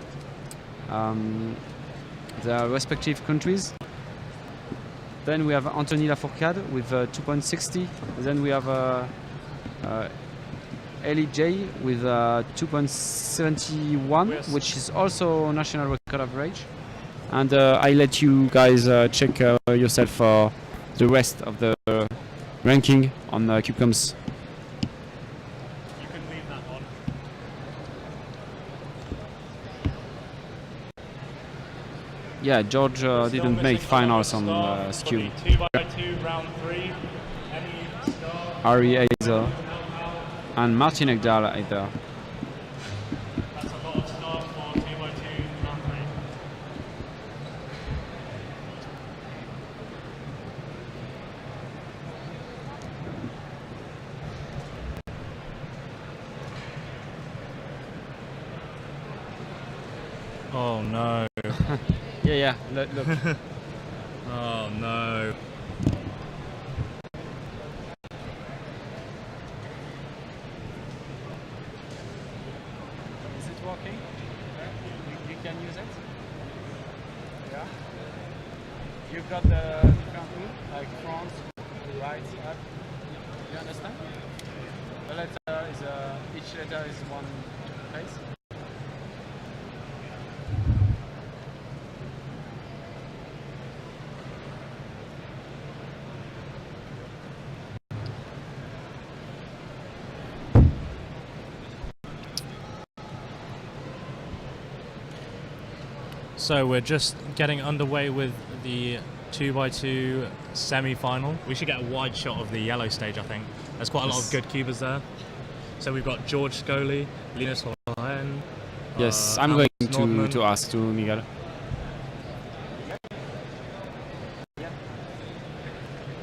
[SPEAKER 2] their respective countries. Then we have Anthony Lafourcade with 2.60. Then we have Ellie J with 2.71, which is also national record average. And I let you guys check yourself for the rest of the ranking on CubeComs.
[SPEAKER 1] You can leave that on.
[SPEAKER 2] Yeah, George didn't make finals on Cube.
[SPEAKER 1] 2x2 round 3. Any star?
[SPEAKER 2] Ari Aizer and Martin Egdal either.
[SPEAKER 1] That's a lot of stars for 2x2 round 3. Oh no.
[SPEAKER 2] Yeah, look.
[SPEAKER 1] Oh no.
[SPEAKER 2] Is it working? You can use it? Yeah? You've got the different rule, like front, right, up. You understand? The letter is, each letter is one place.
[SPEAKER 1] So we're just getting underway with the 2x2 semi-final. We should get a wide shot of the yellow stage, I think. There's quite a lot of good cubers there. So we've got George Scully, Linus Hohen.
[SPEAKER 2] Yes, I'm going to ask to Miguel.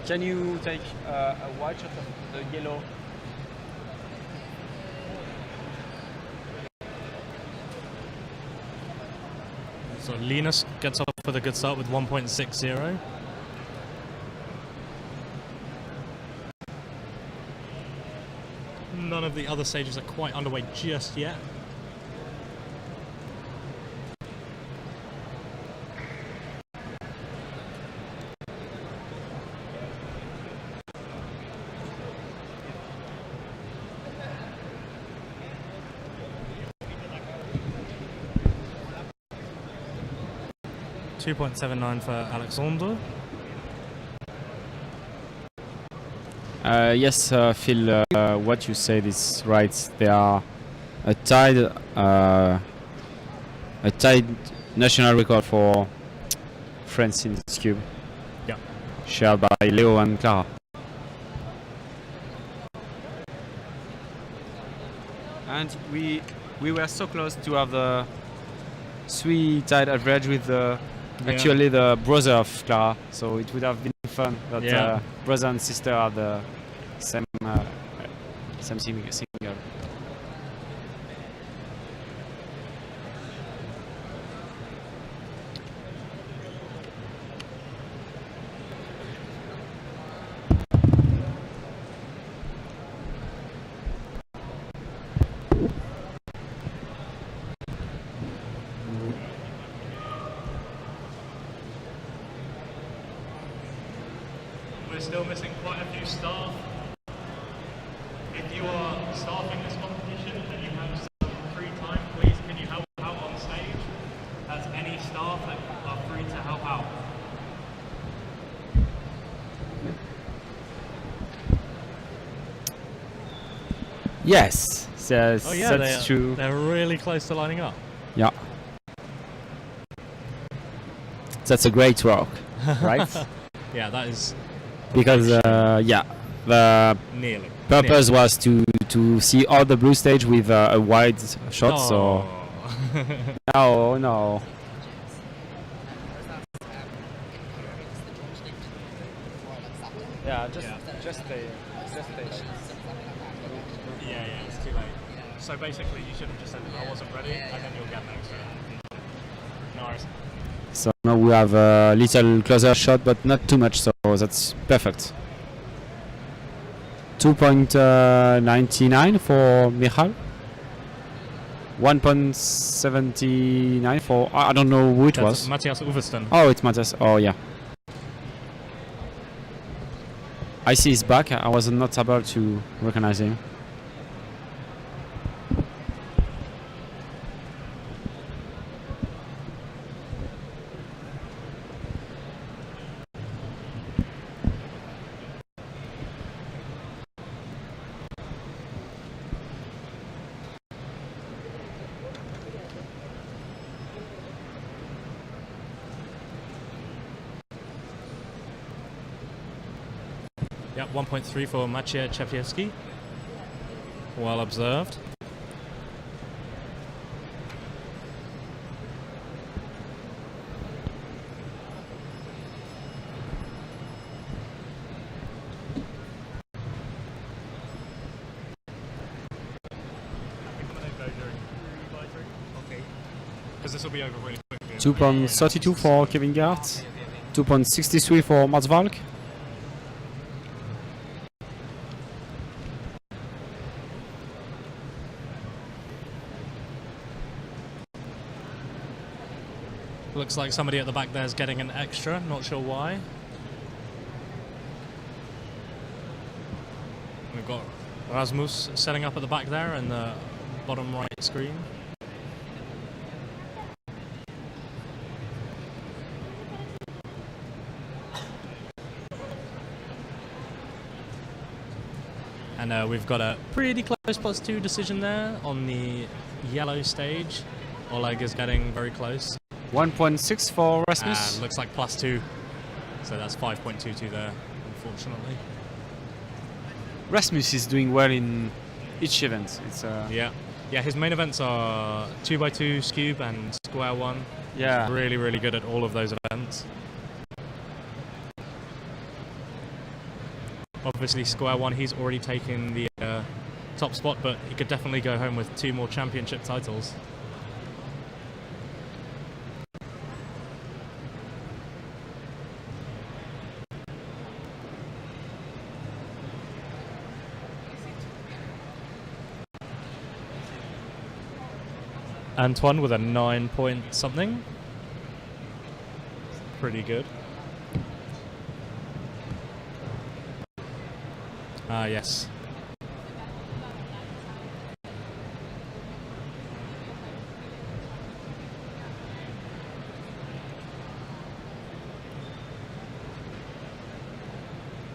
[SPEAKER 2] Can you take a wide shot of the yellow?
[SPEAKER 1] So Linus gets off with a good start with 1.60. None of the other stages are quite underway just yet. .79 for Alexander.
[SPEAKER 2] Yes, Phil, what you said is right. They are a tied national record for France in this cube.
[SPEAKER 1] Yeah.
[SPEAKER 2] Shared by Leo and Clara. And we were so close to have the 3 tied average with the actually the brother of Clara, so it would have been fun that brother and sister are the same single.
[SPEAKER 1] We're still missing quite a few staff. If you are staffing this
[SPEAKER 2] Yes,
[SPEAKER 1] Oh yeah,
[SPEAKER 2] that's true.
[SPEAKER 1] They're really close to lining up.
[SPEAKER 2] Yeah. That's a great work, right?
[SPEAKER 1] Yeah, that is
[SPEAKER 2] Because the
[SPEAKER 1] nearly.
[SPEAKER 2] purpose was to see all the blue stage with a wide shot. So no. Yeah, just stay.
[SPEAKER 1] Yeah, it's too late. So basically, you should have just said I wasn't ready, and then you'll get an extra. No worries.
[SPEAKER 2] So now we have a little closer shot, but not too much. So that's perfect. 2.99 for Michal. 1.79 for I don't know who it was.
[SPEAKER 1] Matthias Uverston.
[SPEAKER 2] Oh, it's Matthias. Oh yeah. I see his back. I was not able to recognize him.
[SPEAKER 1] Yep, 1.3 for Maciej Czepiewski. Well observed. Okay. Because this will be over really quickly.
[SPEAKER 2] 2.32 for Kevin Gart. 2.63 for Mats Valk.
[SPEAKER 1] Looks like somebody at the back there is getting an extra, not sure why. We've got Rasmus setting up at the back there in the bottom right screen. And we've got a pretty close +2 decision there on the yellow stage. Oleg is getting very close.
[SPEAKER 2] 1.6 for Rasmus.
[SPEAKER 1] Looks like +2. So that's 5.22 there, unfortunately.
[SPEAKER 2] Rasmus is doing well in each event. It's
[SPEAKER 1] Yeah, his main events are 2x2 Scube and Square One.
[SPEAKER 2] yeah.
[SPEAKER 1] Really, really good at all of those events. Obviously, Square One, he's already taken the top spot, but he could definitely go home with 2 more championship titles. Antoine with a 9 point something. Pretty good. Yes.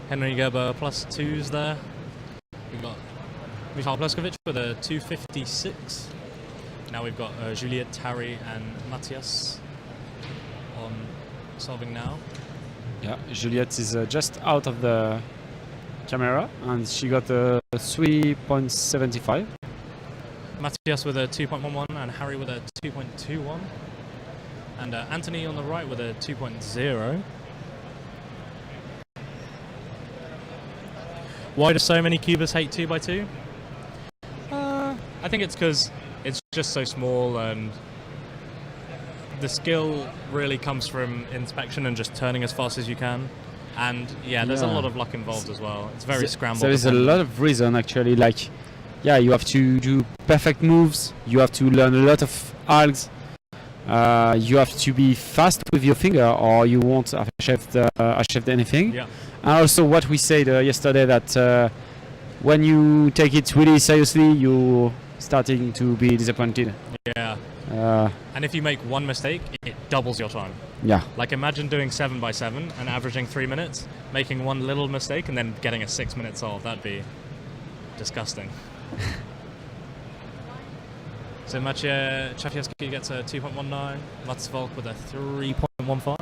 [SPEAKER 1] Henry Gerber +2s there. We've got Michal Pleskovic with a 256. Now we've got Juliette Tarry and Matthias on solving now.
[SPEAKER 2] Yeah, Juliette is just out of the camera and she got a 3.75.
[SPEAKER 1] Matthias with a 2.11 and Harry with a 2.21. And Anthony on the right with a 2.0. Why do so many cubers hate 2x2? I think it's because it's just so small and the skill really comes from inspection and just turning as fast as you can. And yeah, there's a lot of luck involved as well. It's very scrambled.
[SPEAKER 2] There is a lot of reason actually. Like, yeah, you have to do perfect moves. You have to learn a lot of algs. You have to be fast with your finger, or you won't achieve anything.
[SPEAKER 1] Yeah.
[SPEAKER 2] And also, what we said yesterday, that when you take it really seriously, you're starting to be disappointed.
[SPEAKER 1] Yeah. And if you make one mistake, it doubles your time.
[SPEAKER 2] Yeah.
[SPEAKER 1] Like, imagine doing 7x7 and averaging 3 minutes, making one little mistake and then getting a 6-minute solve. That'd be disgusting. So Maciej Czafieski gets a 2.19, Mats Volk with a 3.15.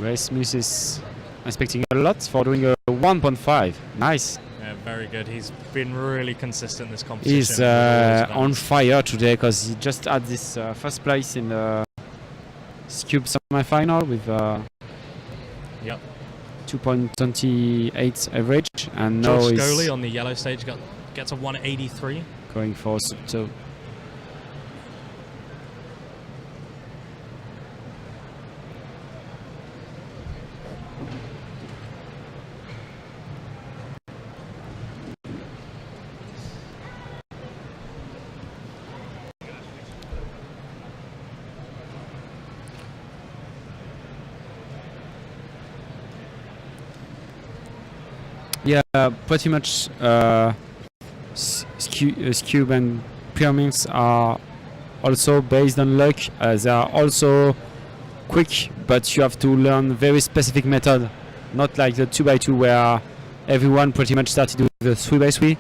[SPEAKER 2] Rasmus is expecting a lot for doing a 1.5. Nice.
[SPEAKER 1] Yeah, very good. He's been really consistent this competition.
[SPEAKER 2] He's on fire today because he just had this first place in the Cube semi-final with
[SPEAKER 1] Yep.
[SPEAKER 2] 2.28 average, and now
[SPEAKER 1] George
[SPEAKER 2] he's
[SPEAKER 1] Scully on the yellow stage gets a 183.
[SPEAKER 2] going for sub 2. Yeah, pretty much Cube and Pyraminx are also based on luck. They are also quick, but you have to learn very specific method, not like the 2x2 where everyone pretty much started with the 3x3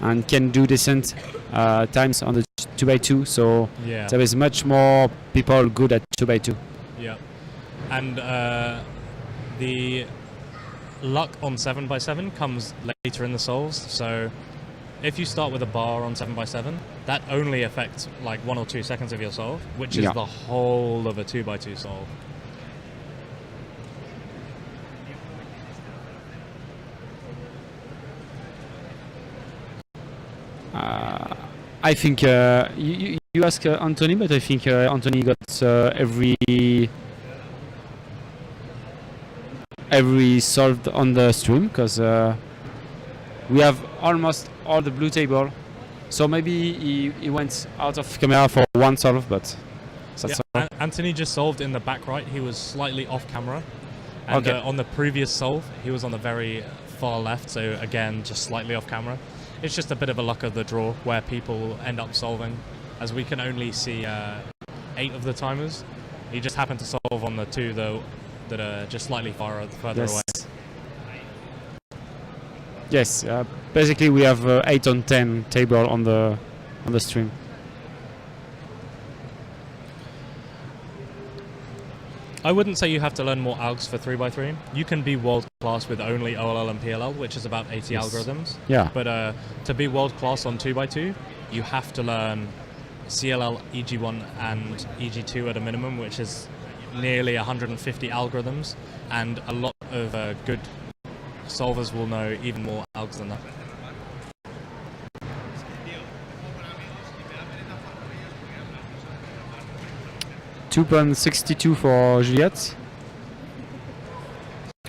[SPEAKER 2] and can do decent times on the 2x2. So
[SPEAKER 1] Yeah.
[SPEAKER 2] there is much more people good at 2x2.
[SPEAKER 1] Yeah. And the luck on 7x7 comes later in the solves. So if you start with a bar on 7x7, that only affects like 1 or 2 seconds of your solve, which is
[SPEAKER 2] Yeah.
[SPEAKER 1] the whole of a 2x2 solve.
[SPEAKER 2] I think you ask Anthony, but I think Anthony got every solved on the stream because we have almost all the blue table. So maybe he went out of camera for one solve, but that's all.
[SPEAKER 1] Anthony just solved in the back right. He was slightly off camera. And
[SPEAKER 2] Okay.
[SPEAKER 1] on the previous solve, he was on the very far left. So again, just slightly off camera. It's just a bit of a luck of the draw where people end up solving. As we can only see 8 of the timers. He just happened to solve on the 2 though that are just slightly further away.
[SPEAKER 2] Yes, basically we have 8 on 10 table on the stream.
[SPEAKER 1] I wouldn't say you have to learn more algs for 3x3. You can be world class with only OLL and PLL, which is about 80
[SPEAKER 2] Yes.
[SPEAKER 1] algorithms.
[SPEAKER 2] Yeah.
[SPEAKER 1] But to be world class on 2x2, you have to learn CLL, EG1 and EG2 at a minimum, which is nearly 150 algorithms, and a lot of good solvers will know even more algs than that.
[SPEAKER 2] .62 for Juliette,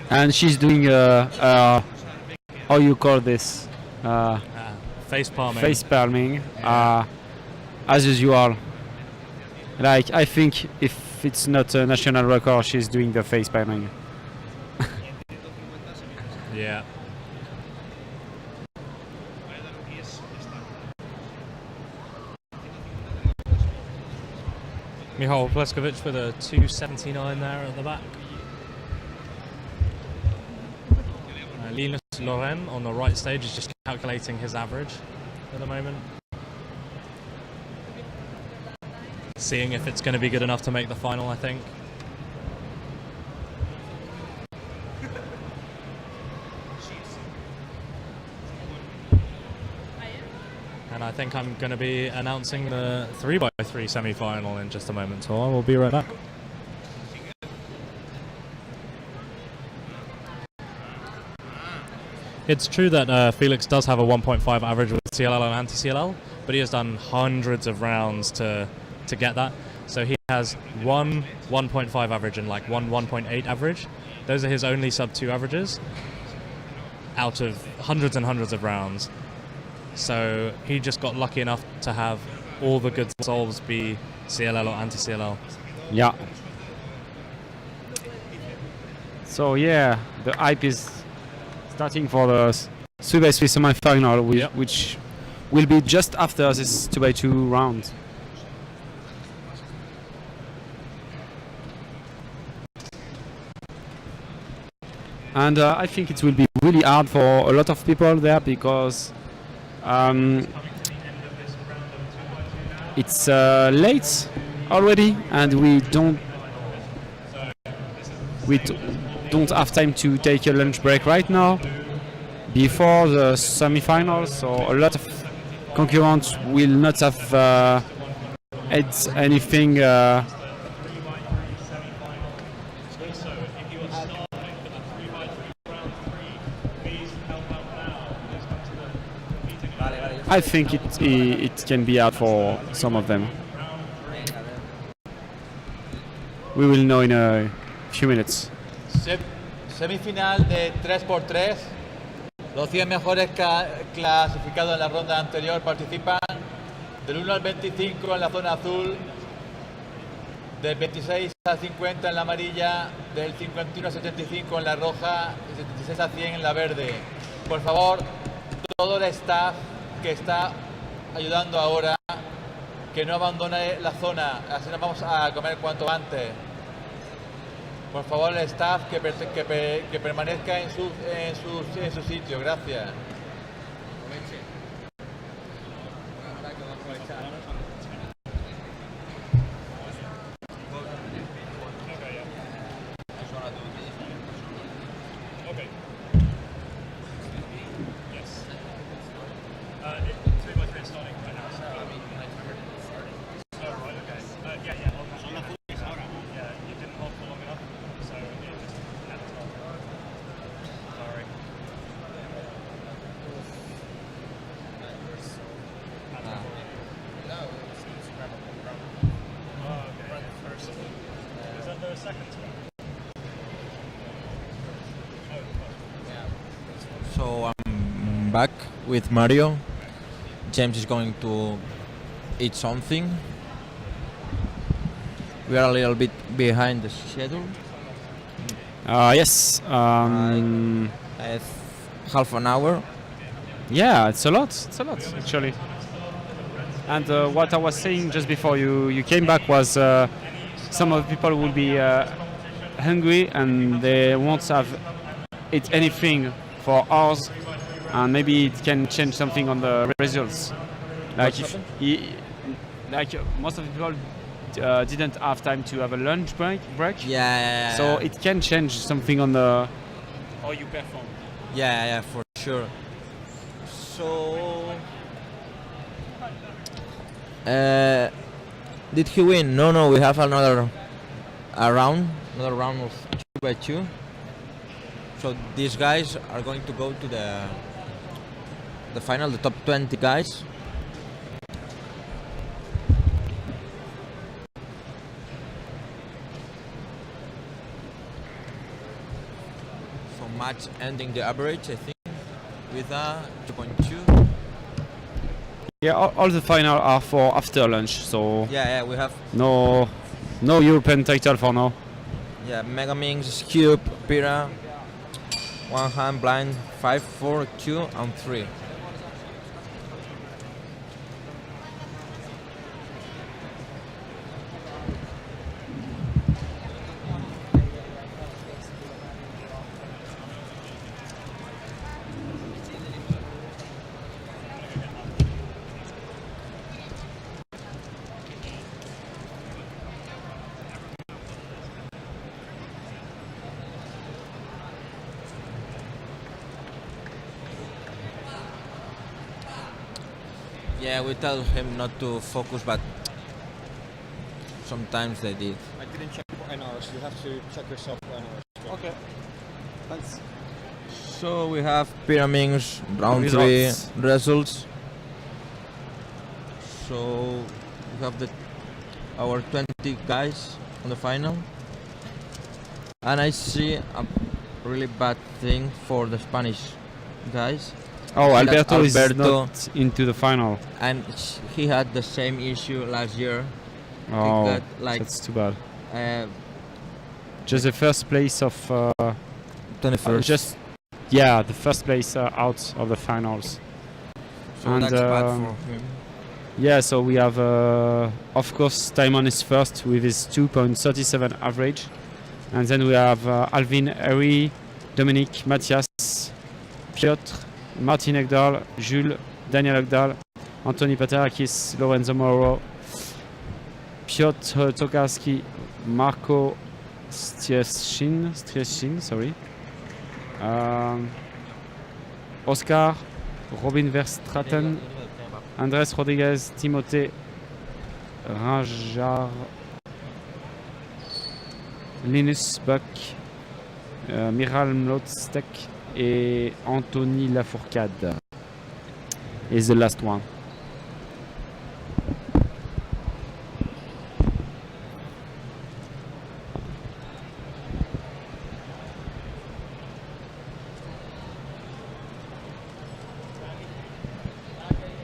[SPEAKER 2] and she's doing how you call this
[SPEAKER 1] Face palming.
[SPEAKER 2] face palming as usual. Like I think if it's not a national record, she's doing the face palming.
[SPEAKER 1] Yeah. Michal Pleskovic with a 279 there at the back. Linus Loren on the right stage is just calculating his average at the moment. Seeing if it's going to be good enough to make the final, I think. And I think I'm going to be announcing the 3x3 semi-final in just a moment, so I will be right back. It's true that Felix does have a 1.5 average with CLL and anti-CLL, but he has done hundreds of rounds to get that. So he has one 1.5 average and like one 1.8 average. Those are his only sub-2 averages out of hundreds and hundreds of rounds. So he just got lucky enough to have all the good solves be CLL or anti-CLL.
[SPEAKER 2] Yeah. So yeah, the hype is starting for the 3x3 semi-final, which will be just after this 2x2 round. And I think it will be really hard for a lot of people there because it's late already, and don't have time to take a lunch break right now before the semi-finals. So a lot of concurrents will not have had anything. I think it can be hard for some of them. We will know in a few minutes.
[SPEAKER 6] Semifinal de 3x3. Los 100 mejores clasificados en la ronda anterior participan. Del 1 al 25 en la zona azul. Del 26 al 50 en la amarilla. Del 51 al 75 en la roja. Y 76 a 100 en la verde. Por favor, todo el staff que está ayudando ahora, que no abandone la zona, así nos vamos a comer cuanto antes. Por favor, el staff que permanezca en su sitio. Gracias.
[SPEAKER 1] Okay. Yes. 3x3 starting right now. Oh, right, okay. Yeah. Yeah, you didn't hold for long enough, so it just had to stop. Sorry. Oh, okay. First. Is that the second one?
[SPEAKER 3] So I'm back with Mario. James is going to eat something. We are a little bit behind the schedule.
[SPEAKER 2] Yes.
[SPEAKER 3] Half an hour.
[SPEAKER 2] Yeah, it's a lot actually. And what I was saying just before you came back was some of the people will be hungry and they won't have eat anything for hours, and maybe it can change something on the results. Like most of the people didn't have time to have a lunch break.
[SPEAKER 3] Yeah.
[SPEAKER 2] So it can change something on the how you perform.
[SPEAKER 3] Yeah, for sure. So, did he win? No. We have another round of 2x2. So these guys are going to go to the final, the top 20 guys. So match ending the average, I think, with a 2.2.
[SPEAKER 2] Yeah, all the final are for after lunch. So
[SPEAKER 3] Yeah, we have
[SPEAKER 2] no European title for now.
[SPEAKER 3] Megaminx, Cube, Pira, One Hand, Blind, 5, 4, 2, and 3. Yeah, we tell him not to focus, but sometimes they did.
[SPEAKER 7] I didn't check for NRs. You have to check yourself for NRs.
[SPEAKER 2] Okay. Thanks.
[SPEAKER 3] So we have Pyraminx, round 3 results. So we have our 20 guys on the final. And I see a really bad thing for the Spanish guys.
[SPEAKER 2] Oh, Alberto is not into the final.
[SPEAKER 3] And he had the same issue last year.
[SPEAKER 2] Oh,
[SPEAKER 3] got, like,
[SPEAKER 2] that's too bad.
[SPEAKER 3] Just
[SPEAKER 2] the first place of
[SPEAKER 3] 21st.
[SPEAKER 2] The first place out of the finals.
[SPEAKER 3] So
[SPEAKER 2] and
[SPEAKER 3] that's bad for him.
[SPEAKER 2] Yeah, so we have, of course, Timon is first with his 2.37 average. And then we have Alvin, Harry, Dominic, Matthias, Piotr, Martin Egdal, Jules, Daniel Egdal, Anthony Paterakis, Lorenzo Moro, Piotr Tokarski, Marco Stieschin, sorry. Oscar, Robin Verstraeten, Andres Rodriguez, Timothée Rajar, Linus Buck, Miral Mlotstek et Anthony Lafourcade is the last one.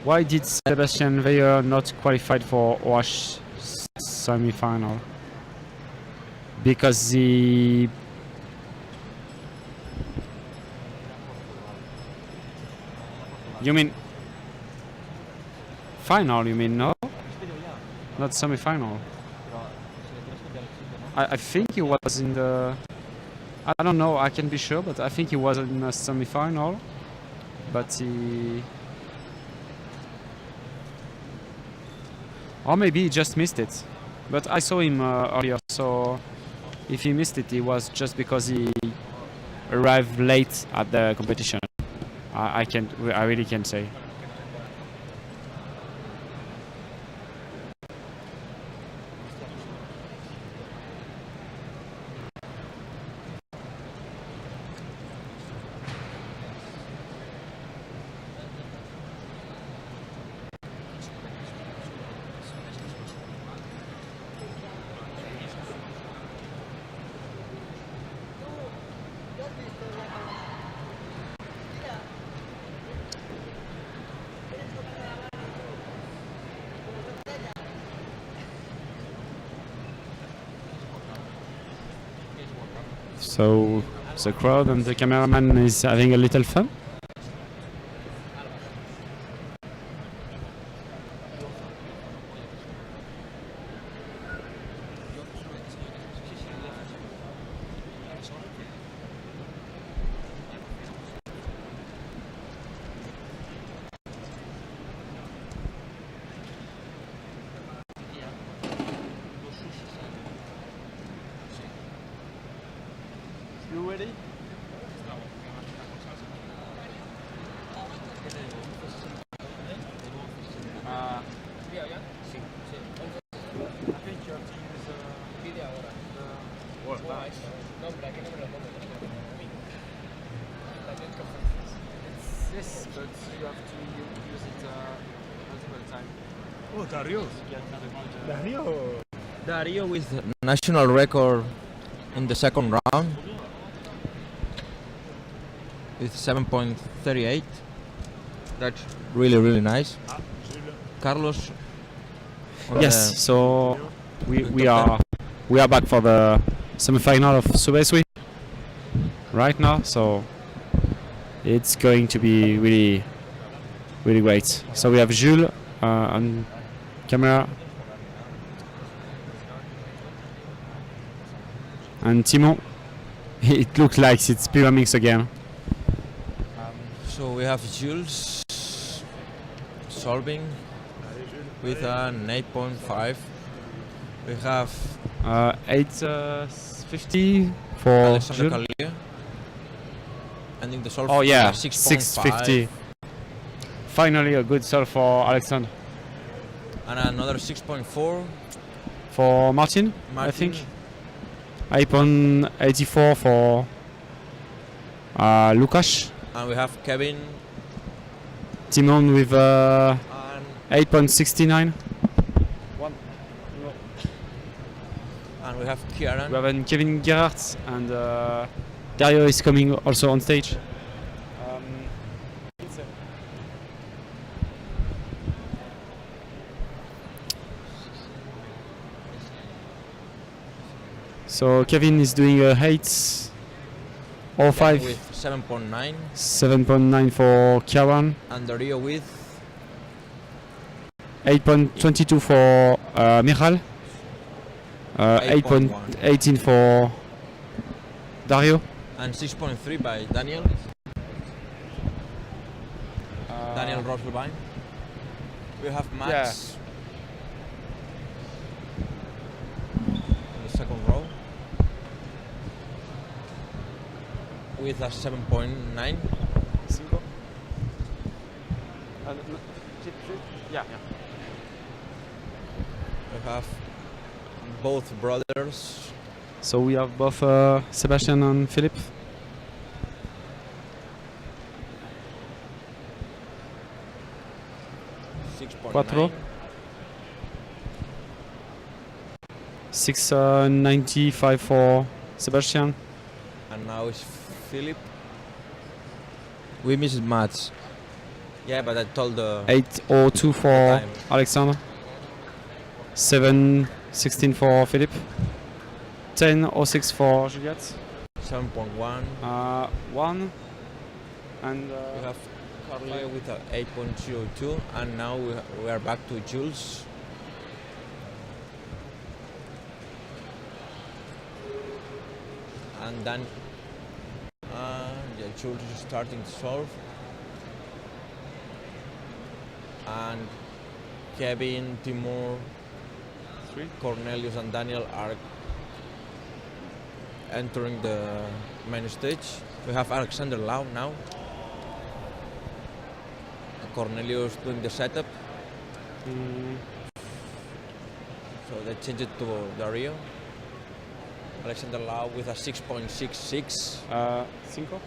[SPEAKER 2] Why did Sebastian Veyer not qualified for OH semi-final? Because the You mean final? You mean no? Not semi-final. I think he was in the. I don't know. I can be sure, but I think he was in a semi-final. But he. Or maybe he just missed it. But I saw him earlier, so if he missed it, it was just because he arrived late at the competition. I really can't say. So the crowd and the cameraman is having a little fun.
[SPEAKER 6] You ready? Yes, but you have to use it multiple times.
[SPEAKER 4] Oh, Dario.
[SPEAKER 3] Dario with national record in the second round with 7.38. That's really nice. Carlos.
[SPEAKER 2] Yes, so we are back for the semi-final of Subesui right now, so it's going to be really great. So we have Jules on camera and Timon. It looks like it's Pyramix again.
[SPEAKER 3] So we have Jules solving with an 8.5. We have
[SPEAKER 2] 850 for
[SPEAKER 3] Alexander
[SPEAKER 2] Jules.
[SPEAKER 3] Kalia ending the solve.
[SPEAKER 2] Oh yeah,
[SPEAKER 3] 6.50.
[SPEAKER 2] Finally a good solve for Alexander.
[SPEAKER 3] And another 6.4
[SPEAKER 2] For Martin, I think. 8.84 for Lukasz.
[SPEAKER 3] And we have Kevin
[SPEAKER 2] Timon with
[SPEAKER 3] and
[SPEAKER 2] 8.69.
[SPEAKER 3] we have Kieran.
[SPEAKER 2] We have Kevin Gerhardt and Dario is coming also on stage. So Kevin is doing a 8.05.
[SPEAKER 3] with 7.9
[SPEAKER 2] 7.9 for Kieran.
[SPEAKER 3] and Dario with
[SPEAKER 2] 8.22 for Michal. 8.18 for Dario.
[SPEAKER 3] and 6.3 by Daniel. Daniel Roselbein. We have Max. second row with a 7.9.
[SPEAKER 2] Cinco. Yeah.
[SPEAKER 3] We have both brothers.
[SPEAKER 2] So we have both Sebastian and Philip. Quattro. 695 for Sebastian.
[SPEAKER 3] And now it's Philip. We missed match. Yeah, but I told the
[SPEAKER 2] 802 for
[SPEAKER 3] time.
[SPEAKER 2] Alexander. 716 for Philip. 1006 for Juliette.
[SPEAKER 3] 7.1.
[SPEAKER 2] 1. And
[SPEAKER 3] We have Carly with a 8.02, and now we are back to Jules. And then Jules is starting to solve. And Kevin, Timur, Cornelius and Daniel are entering the main stage. We have Alexander Lau now. Cornelius doing the setup. So they changed it to Dario. Alexander Lau with a 6.66.
[SPEAKER 2] Cinco.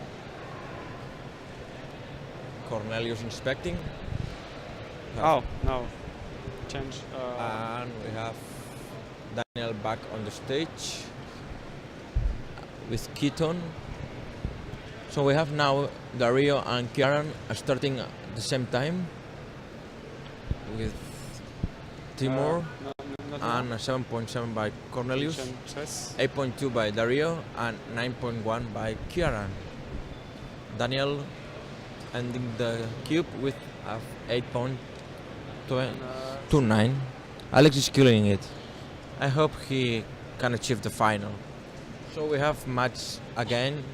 [SPEAKER 3] Cornelius inspecting.
[SPEAKER 2] Oh, no. Change.
[SPEAKER 3] And we have Daniel back on the stage with Keaton. So we have now Dario and Kieran starting at the same time with Timur and a 7.7 by Cornelius, 8.2 by Dario and 9.1 by Kieran. Daniel ending the cube with a 8.29. Alex is killing it. I hope he can achieve the final. So we have match again.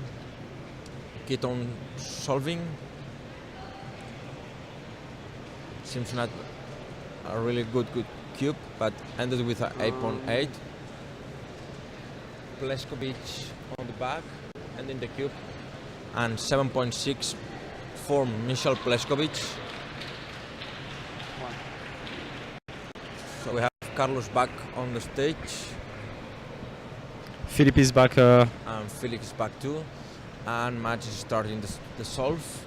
[SPEAKER 3] Keaton solving. Seems not a really good cube, but ended with a 8.8. Pleskovic on the back, ending the cube, and 7.6 for Michal Pleskovic. So we have Carlos back on the stage.
[SPEAKER 2] Philip is back.
[SPEAKER 3] And Felix is back too. And match is starting the solve.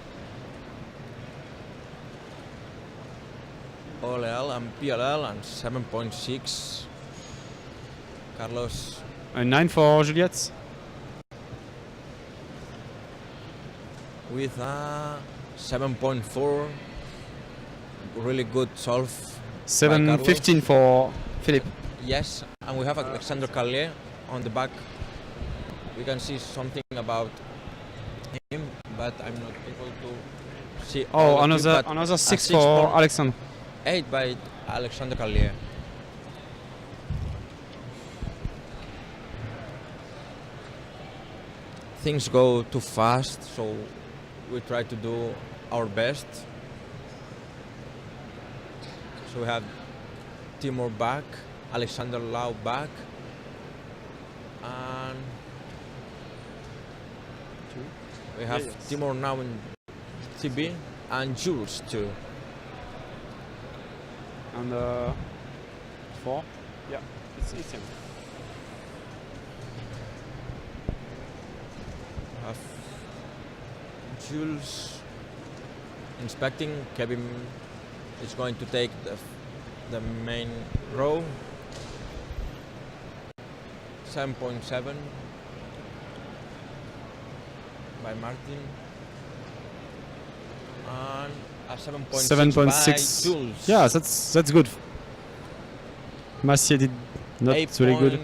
[SPEAKER 3] OLL and PLL and 7.6. Carlos.
[SPEAKER 2] A 9 for Juliette.
[SPEAKER 3] With a 7.4. Really good solve.
[SPEAKER 2] 715 for Philip.
[SPEAKER 3] Yes, and we have Alexander Callier on the back. We can see something about him, but I'm not able to see.
[SPEAKER 2] Oh,
[SPEAKER 3] all of you, but
[SPEAKER 2] another
[SPEAKER 3] a
[SPEAKER 2] 6 for Alexander.
[SPEAKER 3] 8 by Alexander Callier. Things go too fast, so we try to do our best. So we have Timur back, Alexander Lau back, and we have Timur now in TB and Jules too.
[SPEAKER 2] And 4. Yeah, it's him.
[SPEAKER 3] Have Jules inspecting. Kevin is going to take the main row. 7.7 by Martin. And a 7.6 by
[SPEAKER 2] 7.6.
[SPEAKER 3] Jules.
[SPEAKER 2] Yeah, that's good. Massier did not really good.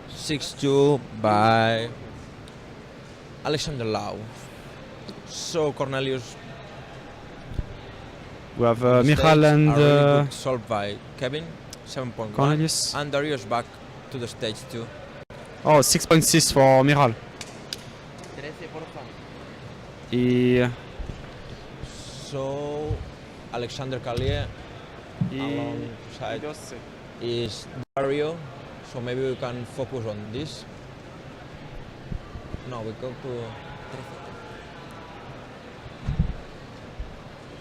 [SPEAKER 3] 8.62 by Alexander Lau. So Cornelius.
[SPEAKER 2] We have
[SPEAKER 3] on
[SPEAKER 2] Michal
[SPEAKER 3] stage,
[SPEAKER 2] and
[SPEAKER 3] a really good solved by Kevin. 7.1.
[SPEAKER 2] Cornelius.
[SPEAKER 3] And Darius back to the stage too.
[SPEAKER 2] Oh, 6.6 for Michal.
[SPEAKER 3] So Alexander Callier alongside is Dario. So maybe we can focus on this. No, we go to.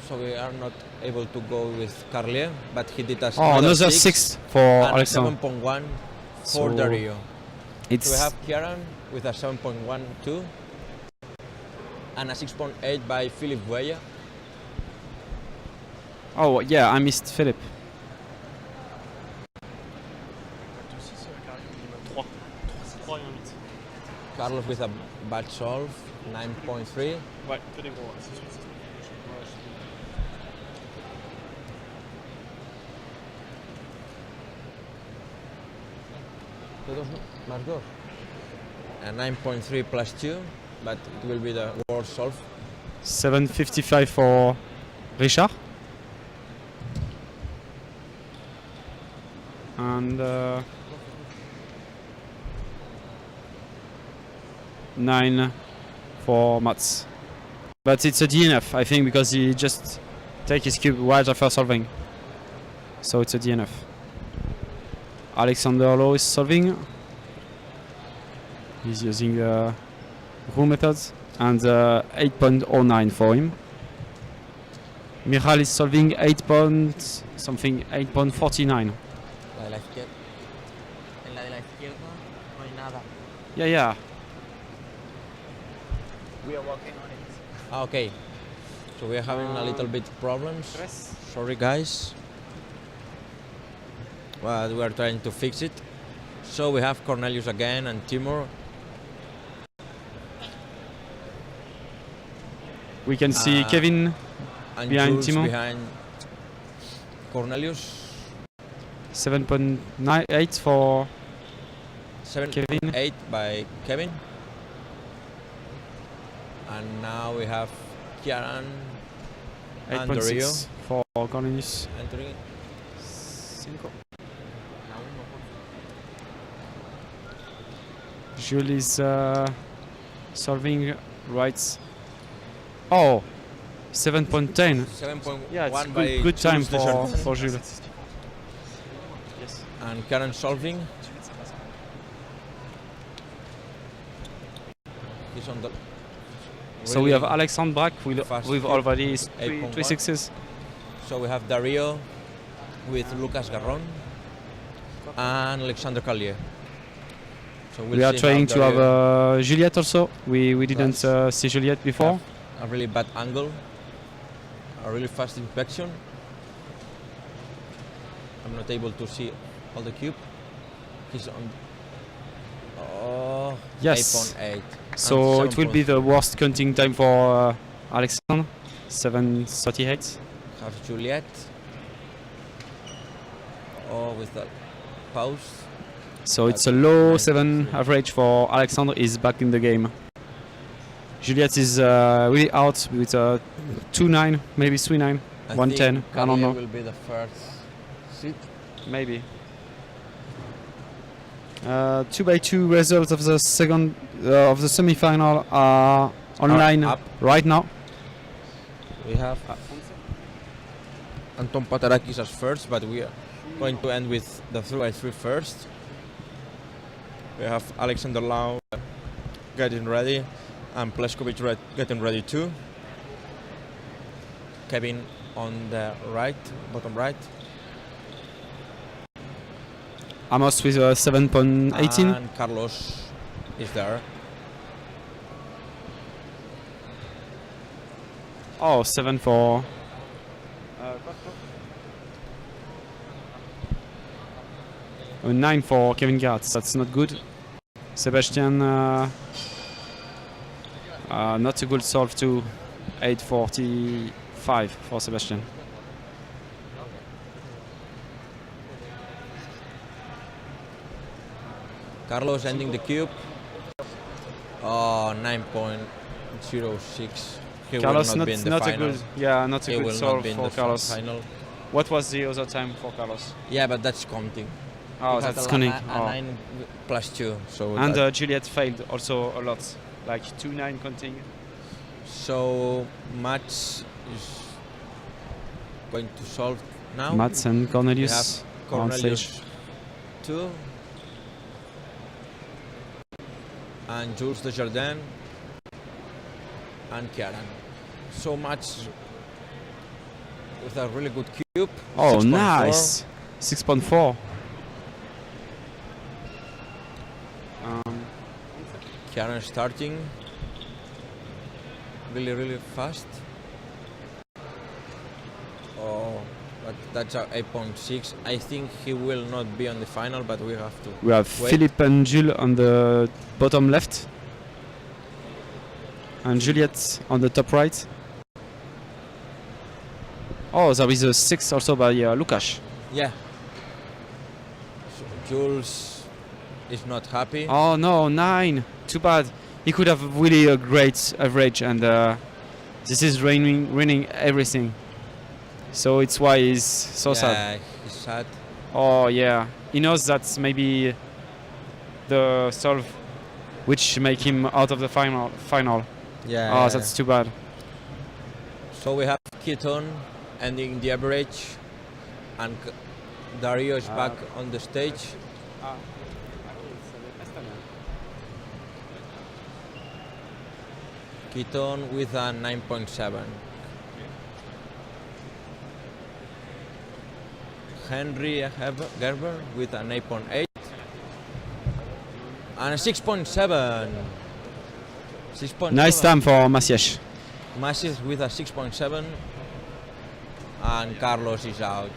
[SPEAKER 3] So we are not able to go with Carlier, but he did us
[SPEAKER 2] another 6 for
[SPEAKER 3] and
[SPEAKER 2] Alexandre.
[SPEAKER 3] 7.1 for
[SPEAKER 2] So
[SPEAKER 3] Dario.
[SPEAKER 2] It's
[SPEAKER 3] So we have Kieran with a 7.12 and a 6.8 by Philippe Bueya.
[SPEAKER 2] oh yeah, I missed Philip.
[SPEAKER 3] Carlos with a bad solve, 9.3.
[SPEAKER 1] Ouais, que des gros, c'est sûr.
[SPEAKER 3] Más dos. A 9.3 plus 2, but it will be the worst solve.
[SPEAKER 2] 7.55 for Richard. And 9 for Mats. But it's a DNF, I think, because he just take his cube right after solving. So it's a DNF. Alexander Lowe is solving. He's using rule methods and 8.09 for him. Michal is solving 8.49. Yeah.
[SPEAKER 6] We are working on it.
[SPEAKER 3] Okay, so we are having a little bit problems. Sorry guys. But we are trying to fix it. So we have Cornelius again and Timur.
[SPEAKER 2] We can see Kevin
[SPEAKER 3] and
[SPEAKER 2] behind
[SPEAKER 3] Jules
[SPEAKER 2] Timo.
[SPEAKER 3] behind Cornelius.
[SPEAKER 2] 7.98 for
[SPEAKER 3] 7.8 by Kevin. And now we have Kieran and Dario
[SPEAKER 2] 8.6 for Cornelius.
[SPEAKER 3] entering.
[SPEAKER 2] Jules is solving right. Oh, 7.10.
[SPEAKER 3] 7.1
[SPEAKER 2] Yeah, it's
[SPEAKER 3] by
[SPEAKER 2] good time
[SPEAKER 3] Jules
[SPEAKER 2] for Jules.
[SPEAKER 3] and Karen solving. He's on the.
[SPEAKER 2] So we have Alexandre Braque
[SPEAKER 3] fast
[SPEAKER 2] with
[SPEAKER 3] cube,
[SPEAKER 2] already
[SPEAKER 3] 8.1.
[SPEAKER 2] three sixes.
[SPEAKER 3] So we have Dario with Lucas Garron and Alexandre Carlier. So we'll
[SPEAKER 2] We are
[SPEAKER 3] see
[SPEAKER 2] trying
[SPEAKER 3] how
[SPEAKER 2] to have
[SPEAKER 3] Dario
[SPEAKER 2] Juliette also. We didn't see Juliette before.
[SPEAKER 3] have a really bad angle, a really fast inspection. I'm not able to see all the cube. He's on. Oh,
[SPEAKER 2] Yes.
[SPEAKER 3] 8.8.
[SPEAKER 2] So
[SPEAKER 3] and
[SPEAKER 2] it will be the worst counting time for Alexandre. 7.38.
[SPEAKER 3] Have Juliet. Oh, with that pause.
[SPEAKER 2] So it's a low
[SPEAKER 3] 9.3.
[SPEAKER 2] 7 average for Alexandre. Is back in the game. Juliette is really out with 2.9, maybe 3.9, 1.10. I don't know.
[SPEAKER 3] Will be the first seat.
[SPEAKER 2] Maybe. 2x2 results of the second of the semi-final are online
[SPEAKER 3] Up.
[SPEAKER 2] right now.
[SPEAKER 3] We have Anton Patarakis as first, but we are going to end with the 3x3 first. We have Alexander Lau getting ready and Pleskovic getting ready too. Kevin on the right, bottom right.
[SPEAKER 2] Amos with 7.18.
[SPEAKER 3] And Carlos is there.
[SPEAKER 2] Oh, 7 for. 9 for Kevin Gartz. That's not good. Sebastian, not a good solve too. 8.45 for Sebastian.
[SPEAKER 3] Carlos ending the cube. Oh, 9.06. He
[SPEAKER 2] Carlos
[SPEAKER 3] will not be in the
[SPEAKER 2] not a
[SPEAKER 3] final.
[SPEAKER 2] good, yeah, not a
[SPEAKER 3] He
[SPEAKER 2] good
[SPEAKER 3] will not
[SPEAKER 2] solve
[SPEAKER 3] be in
[SPEAKER 2] for
[SPEAKER 3] the
[SPEAKER 2] Carlos.
[SPEAKER 3] final.
[SPEAKER 2] What was the other time for Carlos?
[SPEAKER 3] Yeah, but that's counting.
[SPEAKER 2] Oh,
[SPEAKER 3] He had
[SPEAKER 2] that's
[SPEAKER 3] a
[SPEAKER 2] counting.
[SPEAKER 3] A
[SPEAKER 2] Oh.
[SPEAKER 3] 9 plus 2. So
[SPEAKER 2] And
[SPEAKER 3] that-
[SPEAKER 2] Juliet failed also a lot, like 2.9 counting.
[SPEAKER 3] so Mats is going to solve now.
[SPEAKER 2] Mats and
[SPEAKER 3] We
[SPEAKER 2] Cornelius
[SPEAKER 3] have
[SPEAKER 2] on
[SPEAKER 3] Cornelius
[SPEAKER 2] stage.
[SPEAKER 3] 2 and Jules Desjardins and Kieran. So much with a really good cube.
[SPEAKER 2] Oh,
[SPEAKER 3] 6.4.
[SPEAKER 2] nice. 6.4.
[SPEAKER 3] Kieran starting really fast. Oh, but that's a 8.6. I think he will not be on the final, but we have to.
[SPEAKER 2] We have
[SPEAKER 3] wait.
[SPEAKER 2] Philippe and Jules on the bottom left, and Juliette on the top right. Oh, there is a 6 also by Lukáš.
[SPEAKER 3] Yeah. So Jules is not happy.
[SPEAKER 2] Oh no, 9. Too bad. He could have really a great average, and this is ruining everything. So it's why he's so sad.
[SPEAKER 3] Yeah, he's sad.
[SPEAKER 2] Oh yeah, he knows that's maybe the solve which make him out of the final.
[SPEAKER 3] Yeah.
[SPEAKER 2] Oh, that's too bad.
[SPEAKER 3] So we have Keaton ending the average, and Dario is back on the stage. Keaton with a 9.7. Henry Gerber with an 8.8 and a 6.7. 6.7.
[SPEAKER 2] Nice time for Maciej.
[SPEAKER 3] Maciej with a 6.7 and Carlos is out.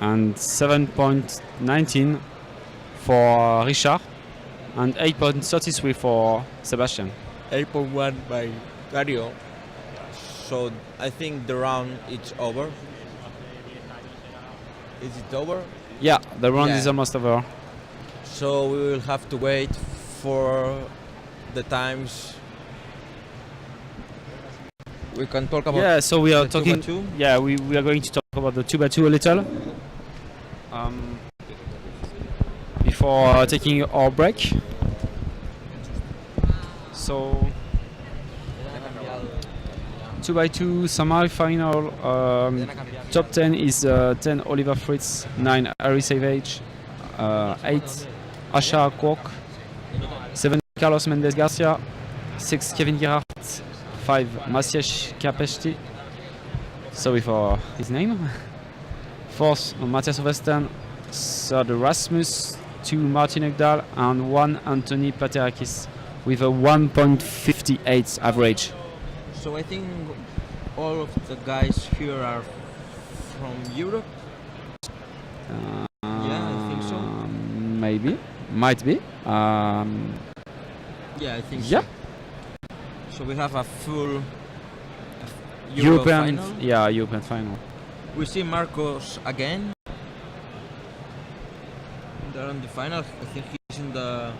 [SPEAKER 2] And 7.19 for Richard and 8.33 for Sebastian.
[SPEAKER 3] 8.1 by Dario. So I think the round is over. Is it over?
[SPEAKER 2] Yeah, the round
[SPEAKER 3] Yeah.
[SPEAKER 2] is almost over.
[SPEAKER 3] So we will have to wait for the times. We can talk about.
[SPEAKER 2] Yeah, so we are
[SPEAKER 3] the
[SPEAKER 2] talking.
[SPEAKER 3] 2x2?
[SPEAKER 2] Yeah, we are going to talk about the 2x2 a little before taking our break. So 2x2 semi-final. Top 10 is 10 Oliver Fritz, 9 Harry Savage, 8 Asha Kwok, 7 Carlos Mendes Garcia, 6 Kevin Gerhardt, 5 Maciej Kapesti, sorry for his name, 4th Matthias Westen, 3rd Rasmus, 2 Martin Ekdal and 1 Anthony Paterakis with a 1.58 average.
[SPEAKER 3] So I think all of the guys here are from Europe. Yeah, I think so.
[SPEAKER 2] Maybe, might be.
[SPEAKER 3] Yeah, I think
[SPEAKER 2] Yeah.
[SPEAKER 3] so. So we have a full
[SPEAKER 2] European,
[SPEAKER 3] final.
[SPEAKER 2] yeah, European final.
[SPEAKER 3] We see Marcos again. They're on the final. I think he's in the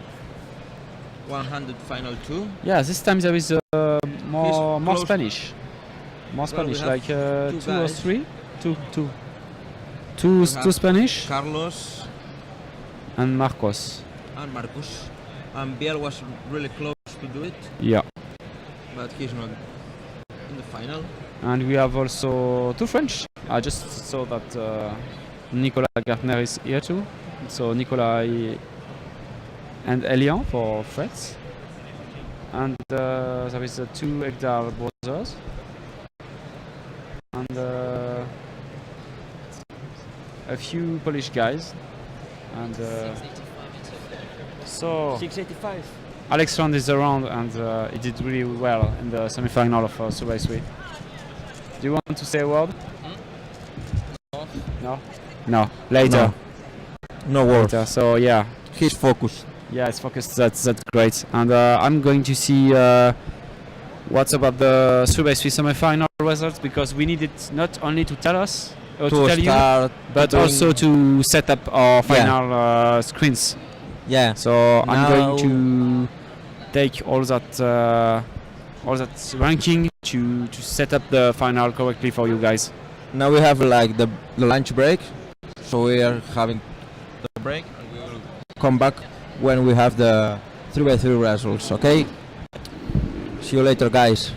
[SPEAKER 3] 100 final too.
[SPEAKER 2] Yeah, this time there is more
[SPEAKER 3] close.
[SPEAKER 2] Spanish. More Spanish,
[SPEAKER 3] we have
[SPEAKER 2] like 2 or
[SPEAKER 3] guys.
[SPEAKER 2] 3. Two
[SPEAKER 3] have
[SPEAKER 2] Spanish
[SPEAKER 3] Carlos
[SPEAKER 2] and Marcos.
[SPEAKER 3] and Marcos. And Biel was really close to do it,
[SPEAKER 2] Yeah.
[SPEAKER 3] but he's not in the final.
[SPEAKER 2] And we have also 2 French. I just saw that Nicolas Gartner is here too. So Nicolas and Elian for France. And there is 2 Ekdal brothers. And a few Polish guys. And so
[SPEAKER 3] 685.
[SPEAKER 2] Alexandre is around and he did really well in the semi-final of Super 3. Do you want to say a word? No? No. Later.
[SPEAKER 3] No words.
[SPEAKER 2] Later. So yeah.
[SPEAKER 3] He's focused.
[SPEAKER 2] Yeah, it's focused. That's great. And I'm going to see what's about the 3x3 semi-final results, because we need it not only to tell us or to tell you, but
[SPEAKER 3] doing-
[SPEAKER 2] also to set up our final screens.
[SPEAKER 3] Yeah.
[SPEAKER 2] So I'm
[SPEAKER 3] Now-
[SPEAKER 2] going to take all that ranking to set up the final correctly for you guys.
[SPEAKER 3] Now we have like the lunch break, so we are having the break, and we will come back when we have the 3x3 results. Okay. See you later, guys.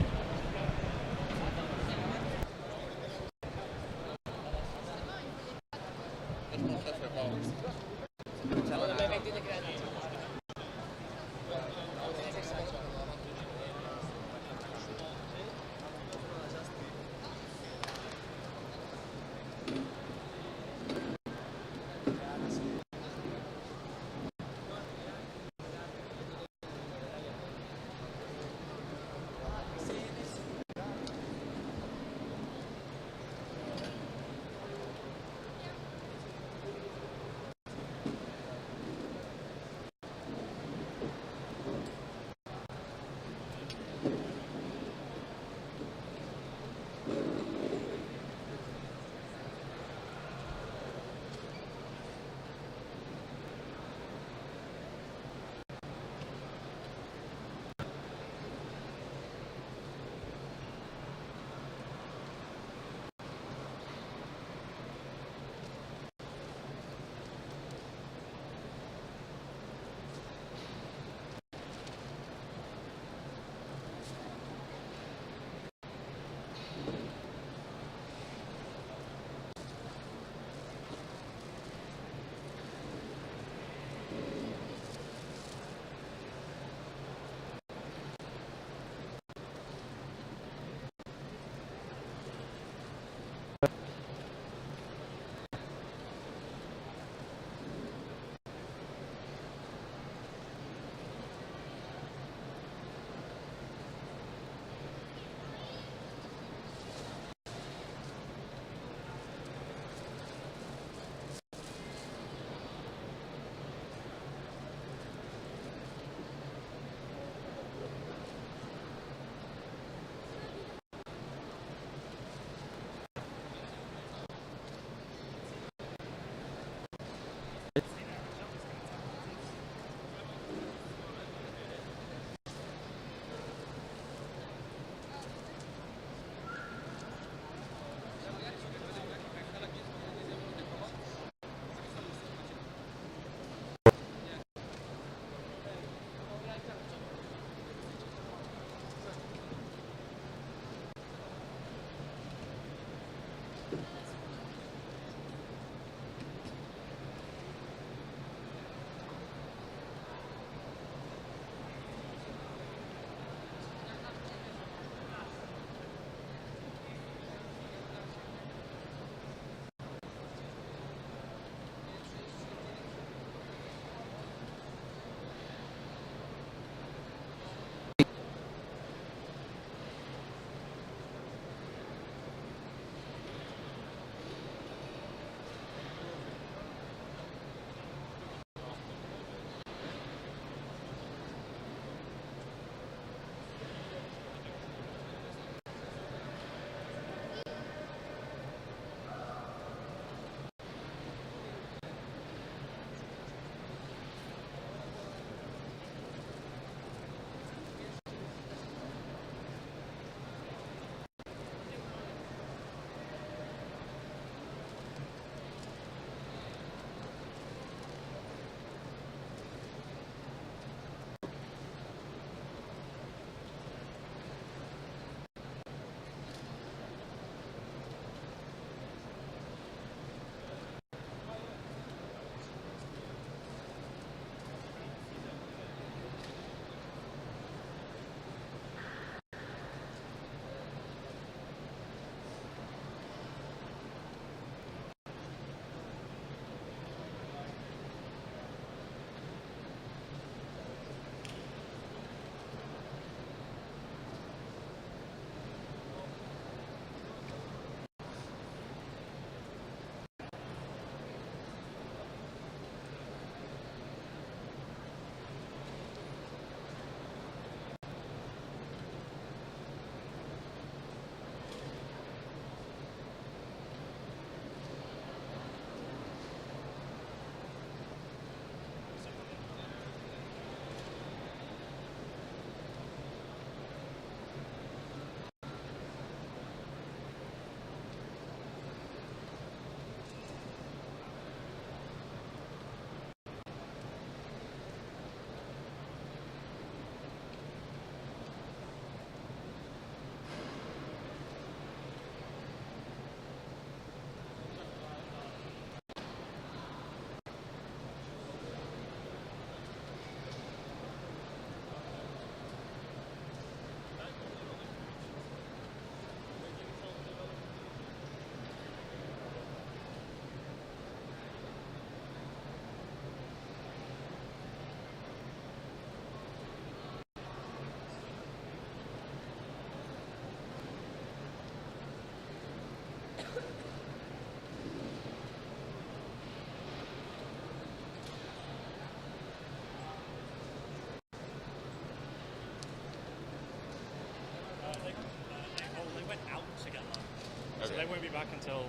[SPEAKER 1] So they won't be back until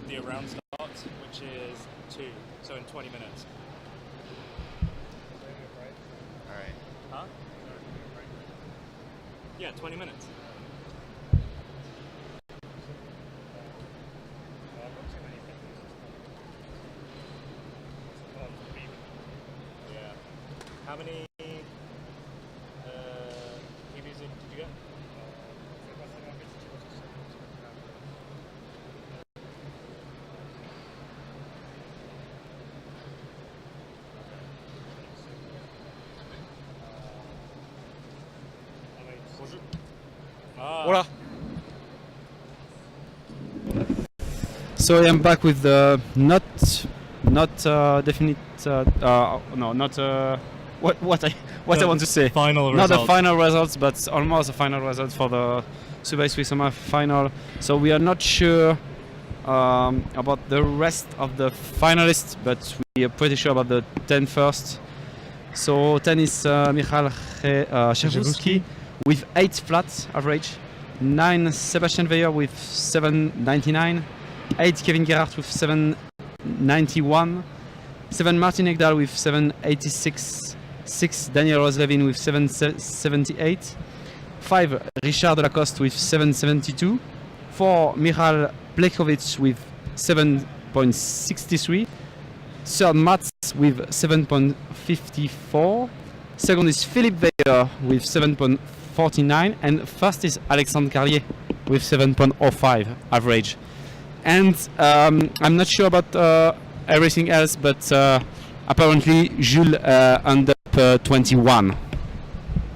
[SPEAKER 1] the round starts, which is 2, so in 20 minutes.
[SPEAKER 3] Alright.
[SPEAKER 1] Huh? Yeah, 20 minutes. Yeah. How many EVs did you get?
[SPEAKER 2] Hola. So I'm back with the not definite no not what I want to say.
[SPEAKER 1] Final
[SPEAKER 2] Not the
[SPEAKER 1] results.
[SPEAKER 2] final results, but almost the final results for the Super Swiss Summer final. So we are not sure about the rest of the finalists, but we are pretty sure about the 10 first. So 10 is Michal Czerwuski with 8 flat average, 9 Sebastian Weyer with 7.99, 8 Kevin Gerhardt with 7.91, 7 Martin Egdal with 7.86, 6 Daniel Roslevin with 7.78, 5 Richard Delacoste with 7.72, 4 Michal Plekovic with 7.63, third Mats with 7.54, second is Philippe Weyer with 7.49, and first is Alexandre Carlier with 7.05 average. And I'm not sure about everything else, but apparently Jules ended up 21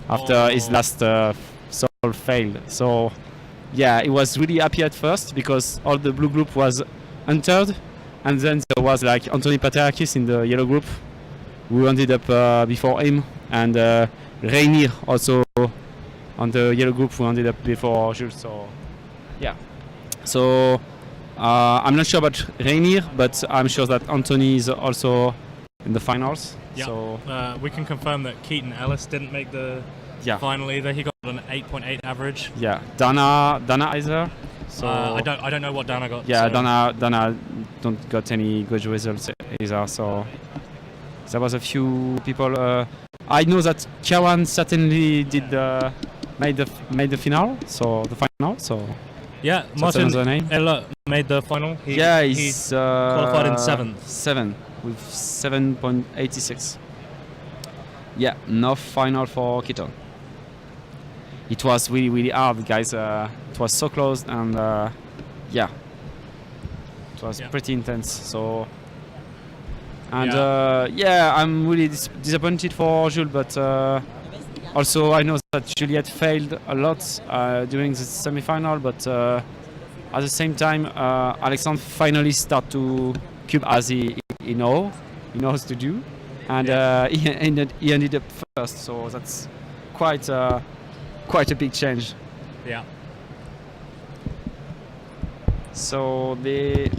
[SPEAKER 2] after his last solo failed. So yeah, he was really happy at first because all the blue group was entered, and then there was like Anthony Paterakis in the yellow group who ended up before him, and Reinier also on the yellow group who ended up before Jules. So yeah, so I'm not sure about Reinier, but I'm sure that Anthony is also in the finals.
[SPEAKER 1] Yeah.
[SPEAKER 2] So
[SPEAKER 1] We can confirm that Keaton Ellis didn't make the final either. He got an 8.8 average.
[SPEAKER 2] yeah, Dana either. So
[SPEAKER 1] I don't know what Dana got.
[SPEAKER 2] yeah,
[SPEAKER 1] so.
[SPEAKER 2] Dana don't got any good results either. So there was a few people. I know that Kawan certainly did made the final. So the final. So
[SPEAKER 1] Yeah,
[SPEAKER 2] that's another
[SPEAKER 1] Martin
[SPEAKER 2] name.
[SPEAKER 1] Ella made the final. He
[SPEAKER 2] He's
[SPEAKER 1] qualified in 7th.
[SPEAKER 2] 7 with 7.86. Yeah, no final for Keaton. It was really, really hard, guys. It was so close, and yeah, it was pretty intense. So, and I'm really disappointed for Jules, but also I know that Juliette failed a lot during the semi-final, but at the same time, Alexandre finally started to cube as he knows to do, and he ended up first. So that's quite a big change.
[SPEAKER 1] Yeah.
[SPEAKER 2] So the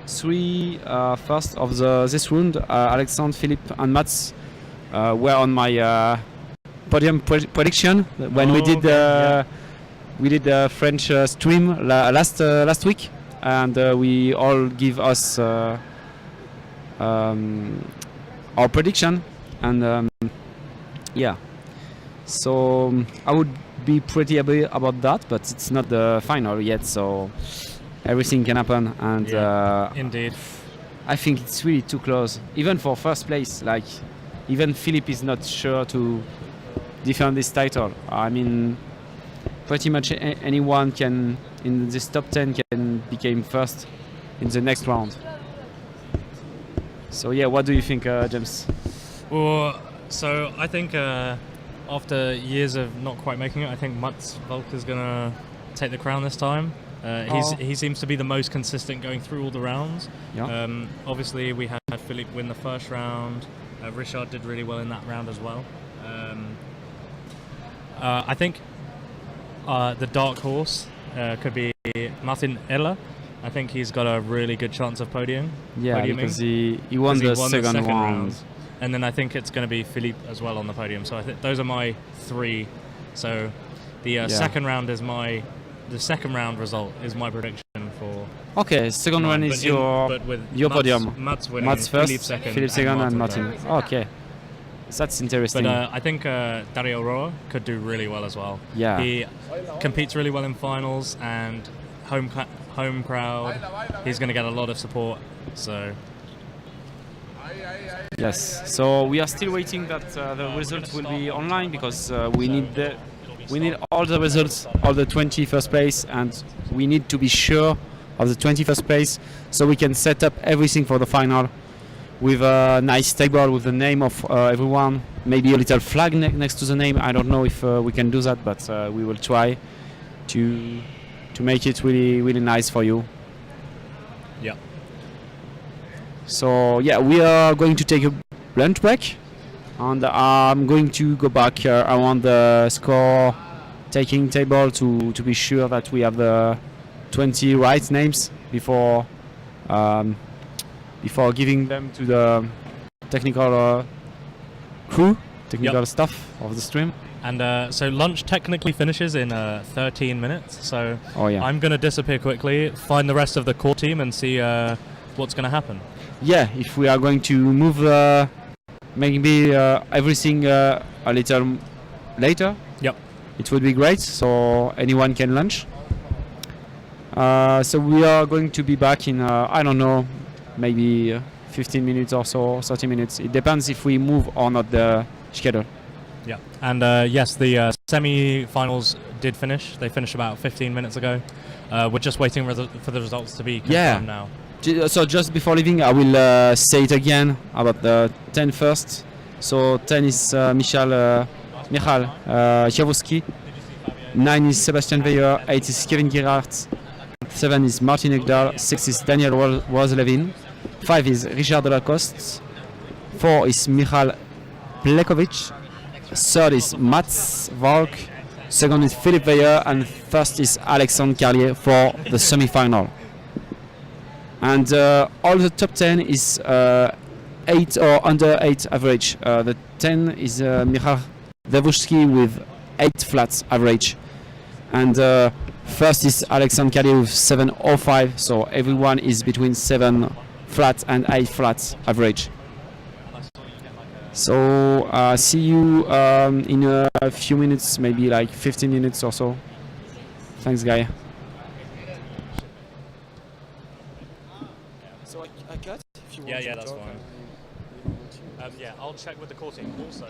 [SPEAKER 2] 3 first of this round, Alexandre, Philippe, and Mats were on my podium prediction when we did the French stream last week, and we all give us our prediction, and yeah. So I would be pretty happy about that, but it's not the final yet, so everything can happen. And
[SPEAKER 1] indeed,
[SPEAKER 2] I think it's really too close, even for first place. Like, even Philippe is not sure to defend this title. I mean, pretty much anyone can in this top 10 can become first in the next round. So yeah, what do you think, James?
[SPEAKER 1] Well, so I think after years of not quite making it, I think Mats Volk is gonna take the crown this time. He seems to be the most consistent going through all the rounds.
[SPEAKER 2] Yeah.
[SPEAKER 1] Obviously, we had Philippe win the first round. Richard did really well in that round as well. I think the dark horse could be Martin Ella. I think he's got a really good chance of podiuming.
[SPEAKER 2] Yeah, because he won the second round.
[SPEAKER 1] And then I think it's going to be Philippe as well on the podium. So I think those are my 3. So the second round is the second round result is my prediction for.
[SPEAKER 2] Okay, second one is
[SPEAKER 1] but with
[SPEAKER 2] your
[SPEAKER 1] Mats,
[SPEAKER 2] podium.
[SPEAKER 1] Mats winning,
[SPEAKER 2] Mats first,
[SPEAKER 1] Philippe second,
[SPEAKER 2] Philippe second, and
[SPEAKER 1] Martin
[SPEAKER 2] Martin.
[SPEAKER 1] third.
[SPEAKER 2] Okay, that's interesting.
[SPEAKER 1] But I think Dario Roa could do really well as well.
[SPEAKER 2] Yeah.
[SPEAKER 1] He competes really well in finals and home crowd. He's going to get a lot of support. So
[SPEAKER 2] Yes. So we are still waiting that the results will be online because we need all the results of the 21st place, and we need to be sure of the 21st place so we can set up everything for the final with a nice table with the name of everyone, maybe a little flag next to the name. I don't know if we can do that, but we will try to make it really nice for you.
[SPEAKER 1] yeah.
[SPEAKER 2] So yeah, we are going to take a lunch break, and I'm going to go back around the score taking table to be sure that we have the 20 right names before giving them to the technical staff of the stream.
[SPEAKER 1] And so lunch technically finishes in 13 minutes. So
[SPEAKER 2] Oh yeah.
[SPEAKER 1] I'm going to disappear quickly, find the rest of the core team, and see what's going to happen.
[SPEAKER 2] Yeah, if we are going to move maybe everything a little later,
[SPEAKER 1] Yep.
[SPEAKER 2] it would be great, so anyone can lunch. So we are going to be back in, I don't know, maybe 15 minutes or so, 30 minutes. It depends if we move or not the schedule.
[SPEAKER 1] Yeah. And yes, the semi-finals did finish. They finished about 15 minutes ago. We're just waiting for the results to be confirmed now.
[SPEAKER 2] So just before leaving, I will say it again about the 10 first. So 10 is Michal Jaworski, 9 is Sebastian Weyer, 8 is Kevin Gerhardt, 7 is Martin Egdal, 6 is Daniel Roselevin, 5 is Richard Delacoste, 4 is Michal Plekovic, 3rd is Mats Valk, 2nd is Philippe Weyer, and 1st is Alexandre Carlier for the semi-final. And all the top 10 is 8 or under 8 average. The 10 is Michal Devushki with 8 flats average. And first is Alexandre Carlier with 7.05, so everyone is between 7 flats and 8 flats average. So see you in a few minutes, maybe like 15 minutes or so. Thanks, guy. So I cut if you want.
[SPEAKER 1] Yeah, that's fine. Yeah, I'll check with the core team. Also,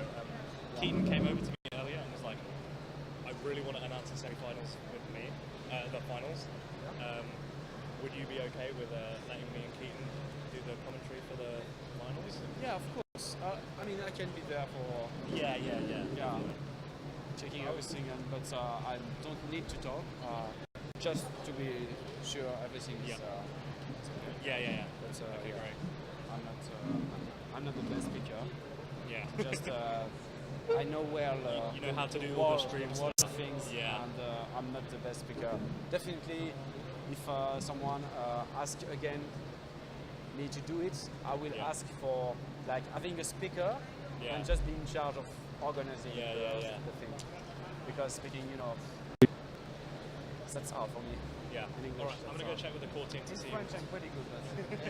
[SPEAKER 1] Keaton came over to me earlier and was like, I really want to announce the semi-finals with me, the finals. Would you be okay with letting me and Keaton do the commentary for the finals?
[SPEAKER 2] Yeah, of course. I mean, I can be there for
[SPEAKER 1] Yeah.
[SPEAKER 2] checking everything, but I don't need to talk. Just to be sure everything is.
[SPEAKER 1] Yeah.
[SPEAKER 2] But,
[SPEAKER 1] Okay, great.
[SPEAKER 2] I'm not the best speaker.
[SPEAKER 1] Yeah.
[SPEAKER 2] Just I know well.
[SPEAKER 1] You know how to do all the stream
[SPEAKER 2] wall
[SPEAKER 1] stuff.
[SPEAKER 2] things,
[SPEAKER 1] Yeah.
[SPEAKER 2] and I'm not the best speaker. Definitely, if someone asks again me to do it, I will ask for like having a speaker and just be in charge of organizing the thing. Because speaking, that's hard for me.
[SPEAKER 1] Yeah.
[SPEAKER 2] In English,
[SPEAKER 1] All right, I'm going to go check with the core team to
[SPEAKER 2] in
[SPEAKER 1] see.
[SPEAKER 2] French, I'm pretty good. But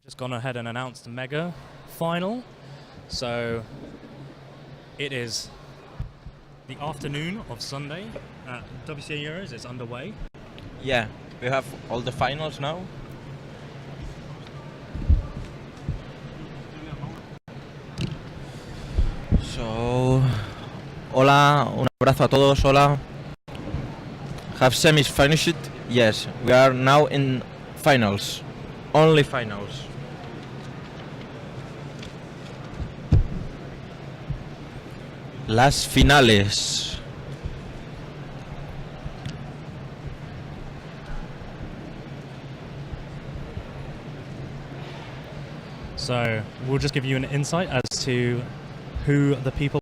[SPEAKER 1] Just gone ahead and announced the mega final. So it is the afternoon of Sunday. WCA Euros is underway.
[SPEAKER 3] Yeah, we have all the finals now. So, hola, un abrazo a todos, hola. Have semis finished? Yes, we are now in finals. Only finals. Las finales.
[SPEAKER 1] So we'll just give you an insight as to who the people